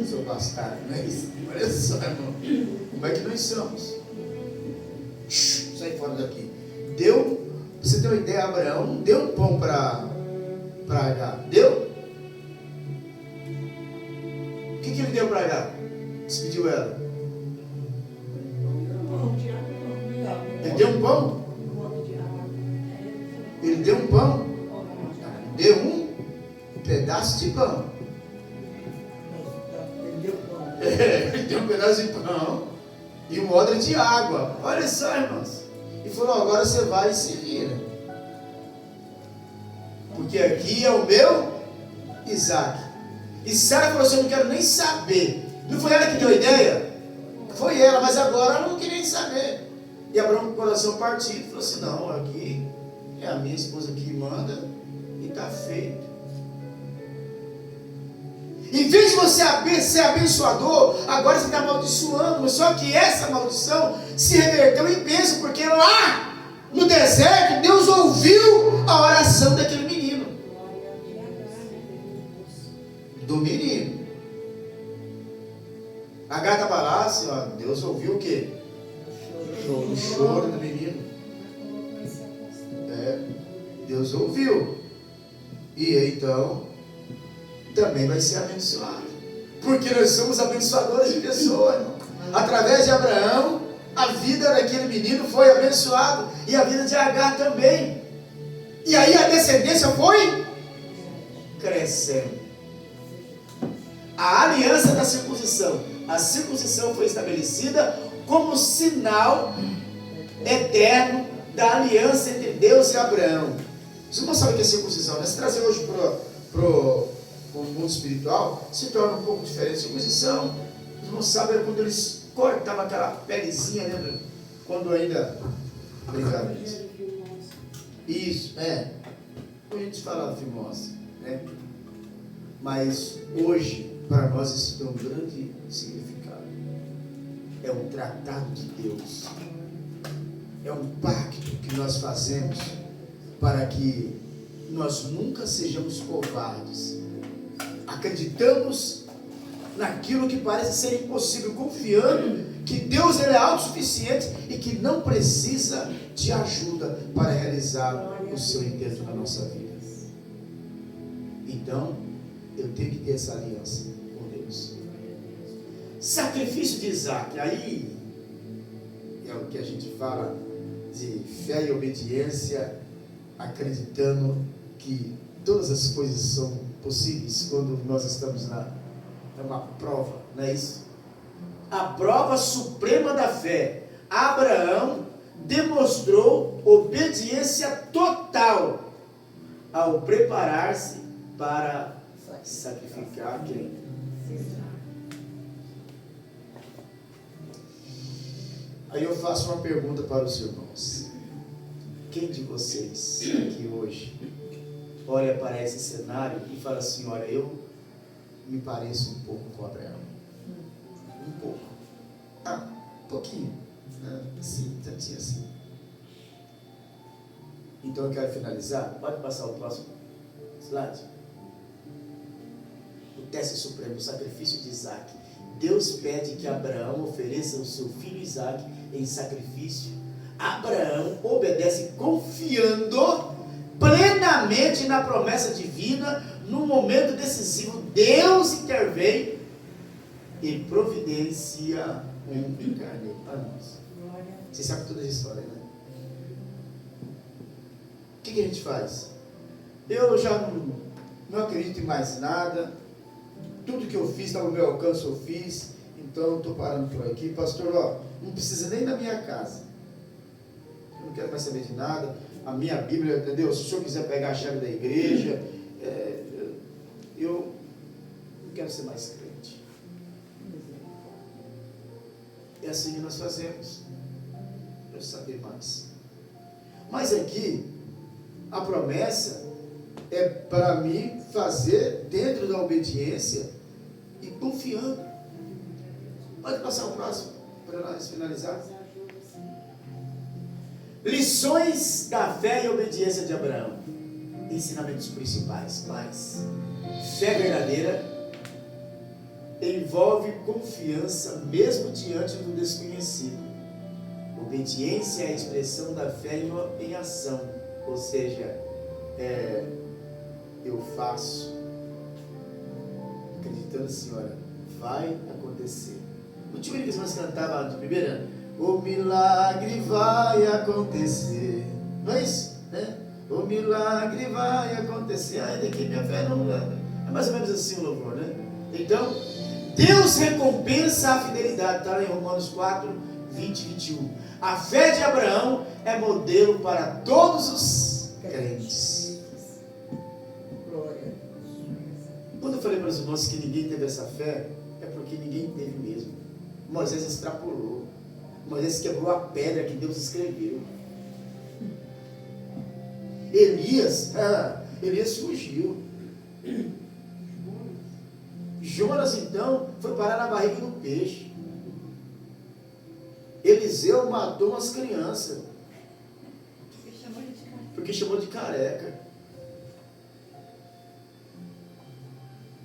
Sou bastardo, não é isso? Olha só, irmão. Como é que nós somos? Sai fora daqui. Deu, pra você ter uma ideia, Abraão não deu um pão para H. Deu? O que ele deu para H? Despediu ela. Ele deu um pão? Ele deu um pão? Deu um pedaço de pão. Ele deu um pedaço de pão e um odre de água. Olha só, irmãos. E falou, agora você vai e se vira. Porque aqui é o meu Isaac. E Sara falou assim, eu não quero nem saber. Não foi ela que deu a ideia? Foi ela, mas agora ela não queria nem saber. E Abraão com o coração partido falou assim, não, aqui é a minha esposa que manda e está feito. Em vez de você ser abençoador, agora você está amaldiçoando. Mas só que essa maldição se reverteu em bênção, porque lá no deserto Deus ouviu a oração daquele menino. Do menino. Agar estava lá, assim, ó, Deus ouviu o quê? O choro do menino. Deus ouviu. E então também vai ser abençoado. Porque nós somos abençoadores de pessoas, irmão. Através de Abraão, a vida daquele menino foi abençoada. E a vida de Agar também. E aí a descendência foi crescendo. A aliança da circuncisão. A circuncisão foi estabelecida como sinal eterno da aliança entre Deus e Abraão. Você não sabe o que é circuncisão, né? Se trazer hoje pro mundo espiritual, se torna um pouco diferente. Circuncisão, os irmãos sabem, quando eles cortavam aquela pelezinha, lembra? Quando ainda... Obrigado, gente. Isso, a gente fala fimosa, né? Mas hoje, para nós, isso tem um grande significado. É um tratado de Deus. é um pacto que nós fazemos para que nós nunca sejamos covardes. Acreditamos naquilo que parece ser impossível, confiando que Deus ele é autossuficiente e que não precisa de ajuda para realizar o seu intento na nossa vida. Então, eu tenho que ter essa aliança com Deus. Sacrifício de Isaac, aí é o que a gente fala de fé e obediência, acreditando que todas as coisas são possíveis quando nós estamos numa prova, não é isso? A prova suprema da fé. Abraão demonstrou obediência total ao preparar-se para sacrificar quem? Aí eu faço uma pergunta para os irmãos. Quem de vocês aqui hoje olha para esse cenário e fala assim, olha, eu me pareço um pouco com Abraão? Um pouco. Um pouquinho. Sim, tantinho assim. Então eu quero finalizar. Pode passar o próximo slide. O teste supremo, o sacrifício de Isaac. Deus pede que Abraão ofereça o seu filho Isaac em sacrifício. Abraão obedece confiando plenamente na promessa divina. No momento decisivo, Deus intervém e providencia um carneiro para nós. Você sabe toda a história, né? O que a gente faz? Eu já não acredito em mais nada. Tudo que eu fiz está no meu alcance, eu fiz. Então eu estou parando por aqui. Pastor, não precisa nem da minha casa. Eu não quero mais saber de nada. A minha Bíblia, entendeu? Se o senhor quiser pegar a chave da igreja, eu não quero ser mais crente. É assim que nós fazemos. Para saber mais. Mas aqui, a promessa é para mim fazer dentro da obediência e confiando. Pode passar o próximo para nós finalizar. Lições da fé e obediência de Abraão. Ensinamentos principais. Quais? Fé verdadeira envolve confiança mesmo diante do desconhecido. Obediência é a expressão da fé em ação. Ou seja, eu faço acreditando assim, olha, vai acontecer. O tio que nós cantava de primeira, o milagre vai acontecer, não é isso? Né? O milagre vai acontecer, ainda que minha fé não... É mais ou menos assim o louvor, né? Então, Deus recompensa a fidelidade, está lá em Romanos 4, 20 e 21. A fé de Abraão é modelo para todos os crentes. Quando eu falei para os irmãos que ninguém teve essa fé, é porque ninguém teve mesmo. Moisés extrapolou. Moisés quebrou a pedra que Deus escreveu. Elias fugiu. Jonas, então, foi parar na barriga do peixe. Eliseu matou umas crianças. Porque chamou de careca.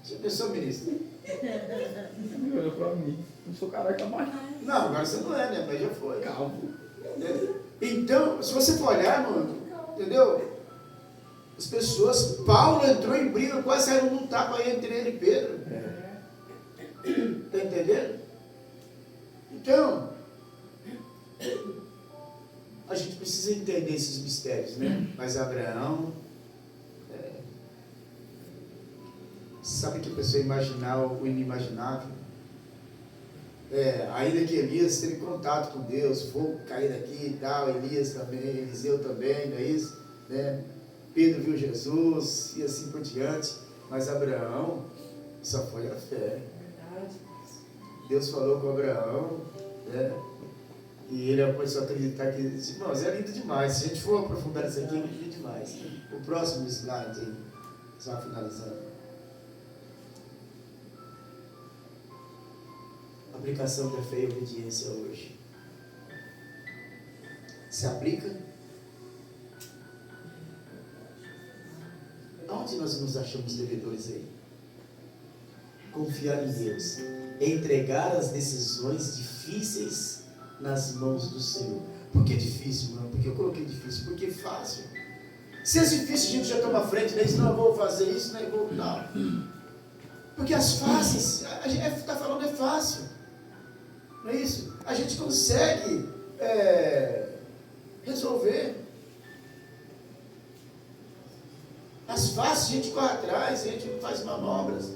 Você pensou, ministro? Olha pra mim. Não sou careca mais. Não, agora você não é, né? Mas já foi. Calvo. Então, se você for olhar, mano, entendeu? As pessoas, Paulo entrou em briga, quase saiu num tapa aí entre ele e Pedro. Está entendendo? Então, a gente precisa entender esses mistérios, né? Mas Abraão, sabe que a pessoa imaginar o inimaginável? Ainda que Elias teve contato com Deus, fogo cair daqui e tal, Elias também, Eliseu também, não é isso? Né? Pedro viu Jesus e assim por diante, mas Abraão só foi a fé. Deus falou com Abraão, né? E ele começou a acreditar que, irmãos, é lindo demais. Se a gente for aprofundar isso aqui, é lindo demais. O próximo slide aí, só finalizando. Aplicação da fé e obediência hoje. Se aplica? Aonde nós nos achamos devedores aí? Confiar em Deus, entregar as decisões difíceis nas mãos do Senhor. Por que difícil, mano? Porque eu coloquei difícil, porque é fácil. Se é difícil, a gente já toma frente, né? Não, eu vou fazer isso, né? Não. Porque as fáceis, a gente está falando é fácil. Não é isso? A gente consegue resolver. As fáceis a gente corre atrás, a gente faz manobras.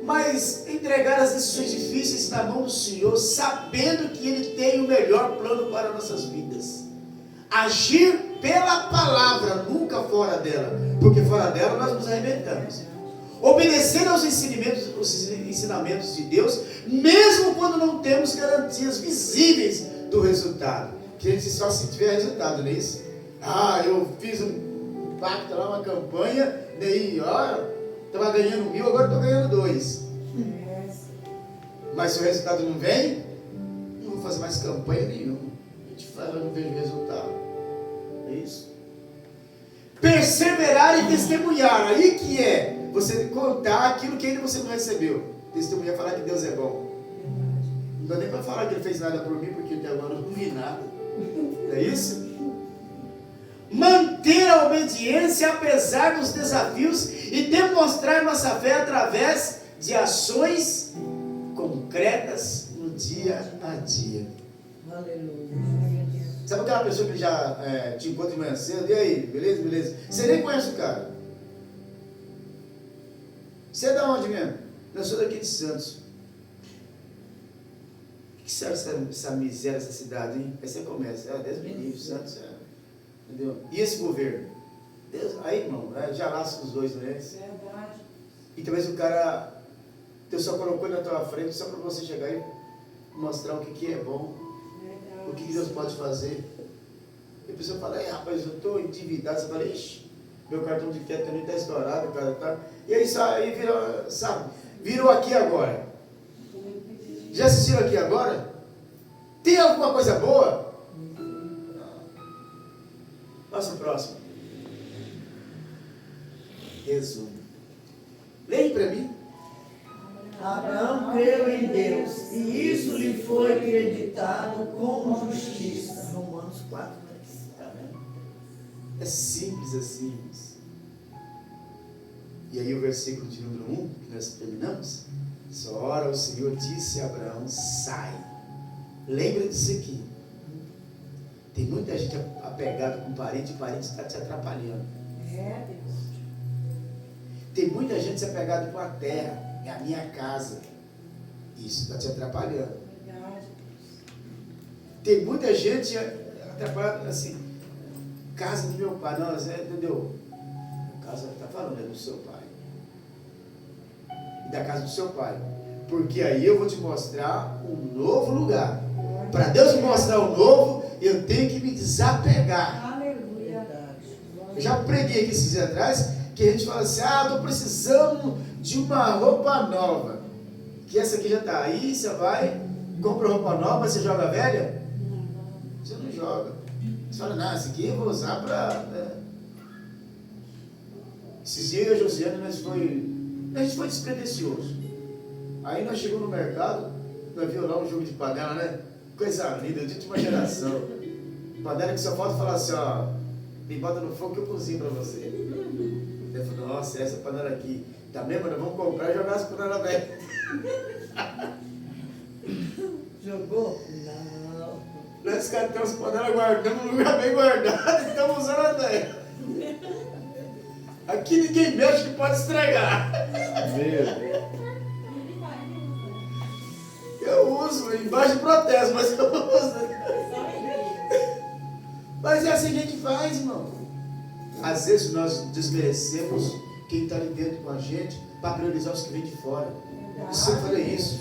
Mas entregar as decisões difíceis na mão do Senhor, sabendo que Ele tem o melhor plano para nossas vidas. Agir pela palavra, nunca fora dela, porque fora dela nós nos arrebentamos. Obedecer aos ensinamentos de Deus, mesmo quando não temos garantias visíveis do resultado. Que a gente só se tiver resultado, não é isso? Eu fiz um pacto lá, uma campanha, daí, estava ganhando 1.000, agora estou ganhando 2. Mas se o resultado não vem, não vou fazer mais campanha nenhuma. A gente fala, eu não vejo resultado. É isso? Perseverar e testemunhar. Aí que é você contar aquilo que ainda você não recebeu. Testemunhar, falar que Deus é bom. Não dá nem para falar que Ele fez nada por mim, porque até agora eu não vi nada. É isso? Manter a obediência apesar dos desafios e demonstrar nossa fé através de ações concretas no dia a dia. Aleluia. Sabe aquela pessoa que já te encontra de manhã cedo? E aí, beleza? Você nem conhece o cara. Você é da onde mesmo? Eu sou daqui de Santos. O que serve essa miséria, essa cidade, hein? Aí você começa, Deus me livre, Santos, entendeu? E esse governo? Deus, aí, irmão, já laça os dois, né? Verdade. E talvez o cara, Deus só colocou na tua frente só para você chegar e mostrar o que é bom, o que Deus pode fazer. E a pessoa fala, rapaz, eu estou endividado. Você fala, ixi, meu cartão de crédito também está estourado, cara, tá? E aí virou, sabe, virou aqui agora. Já assistiram aqui agora? Tem alguma coisa boa? Passa o próximo. Resumo. Leia para mim. Abraão creu em Deus, e isso lhe foi acreditado como justiça. Romanos 4, 10. Tá vendo? É simples assim, irmãos. E aí o versículo de número 1, que nós terminamos. Essa hora o Senhor disse a Abraão, sai. Lembra disso aqui. Tem muita gente apegada com parente, o parente está te atrapalhando. Deus. Tem muita gente apegada com a terra, é a minha casa. Isso está te atrapalhando. Verdade. Tem muita gente atrapalhada assim, casa do meu pai, não, entendeu? A casa está falando, é do seu pai. E da casa do seu pai. Porque aí eu vou te mostrar um novo lugar. Para Deus me mostrar o novo, eu tenho que me desapegar. Aleluia. Eu já preguei aqui esses dias atrás, que a gente fala assim, estou precisando de uma roupa nova. Que essa aqui já está aí, você vai, compra roupa nova, você joga a velha? Você não joga. Você fala, não, essa aqui eu vou usar para... Esses dias eu e a Josiane, a gente foi despretensioso. Aí nós chegamos no mercado, nós vimos lá um jogo de panela, né? Coisa linda, de última geração. Panela que só falta falar assim, me bota no fogo que eu cozinho para você. Ele falou, nossa, essa panela aqui, tá mesmo? Nós vamos comprar e jogar as panelas velhas. Jogou? Não. Nós catamos as panelas, guardamos num lugar bem guardado e estamos usando a velha. Aqui ninguém mexe que pode estragar. Meu. Eu uso, embaixo de protesto, mas eu uso. Mas é assim que a gente faz, irmão. Às vezes nós desmerecemos quem está ali dentro com a gente para priorizar os que vêm de fora. Eu sempre falei isso.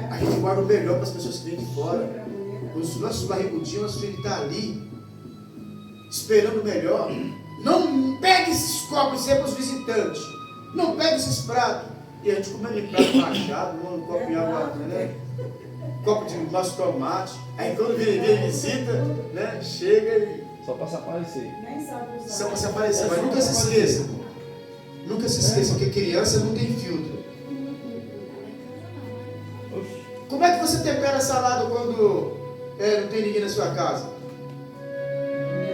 A gente guarda o melhor para as pessoas que vêm de fora. Os nossos barrigudinhos, nosso filho está ali, esperando o melhor. Não pegue esses copos para os visitantes. Não pegue esses pratos. E a gente comendo em prato machado, um copo em água, né? copo de nosso tomate. Aí quando vem visita, né? Chega e Só pra se aparecer. Nem sabe usar. só para se aparecer. Mas nunca se esqueça. Nunca se esqueça, porque criança não tem filtro. Oxi. Como é que você tempera a salada quando não tem ninguém na sua casa?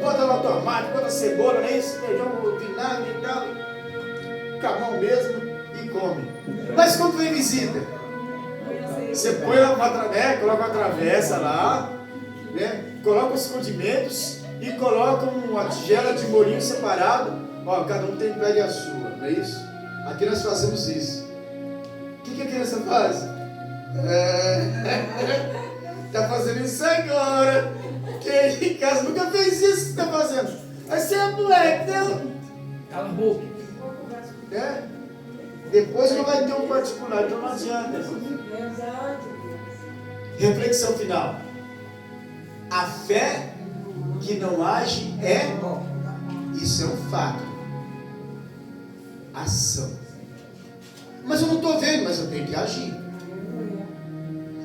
Bota lá o tomate, bota a cebola, né? Isso, feijão, vinagre e tal. Com a mão mesmo e come. Mas quando vem visita, você põe coloca uma travessa lá, né? Coloca os condimentos e coloca uma tigela de molhinho separado. Ó, cada um tempere a sua, não é isso? Aqui nós fazemos isso. O que a criança faz? Tá fazendo isso agora. Quem em casa nunca fez isso que você está fazendo. Aí você é moleque, não? Cala a boca. É? Depois não vai ter um particular, então não adianta. Verdade. Reflexão final. A fé que não age isso é um fato. Ação. Mas eu não estou vendo, mas eu tenho que agir.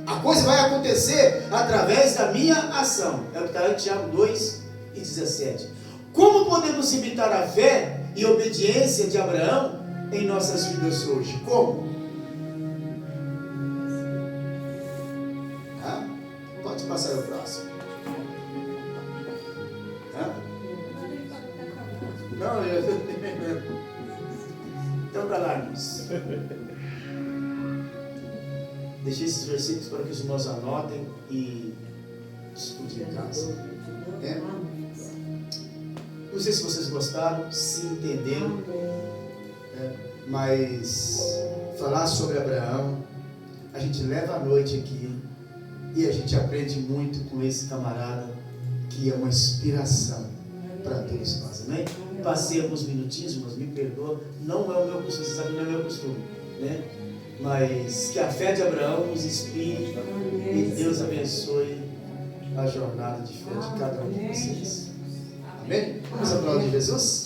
A coisa vai acontecer através da minha ação. É o que está em Tiago 2:17. Como podemos imitar a fé e obediência de Abraão em nossas vidas hoje? Como? Pode passar o próximo. Não, então calarmos. Deixei esses versículos para que os irmãos anotem e estudem em casa. Não sei se vocês gostaram, se entenderam, mas falar sobre Abraão, a gente leva a noite aqui e a gente aprende muito com esse camarada que é uma inspiração para todos nós, amém? Passei alguns minutinhos, irmãos, me perdoa, não é o meu costume, você sabe que não é o meu costume, né? Mas que a fé de Abraão nos inspire e Deus abençoe a jornada de fé de cada um de vocês. Amém? Vamos aplaudir Jesus?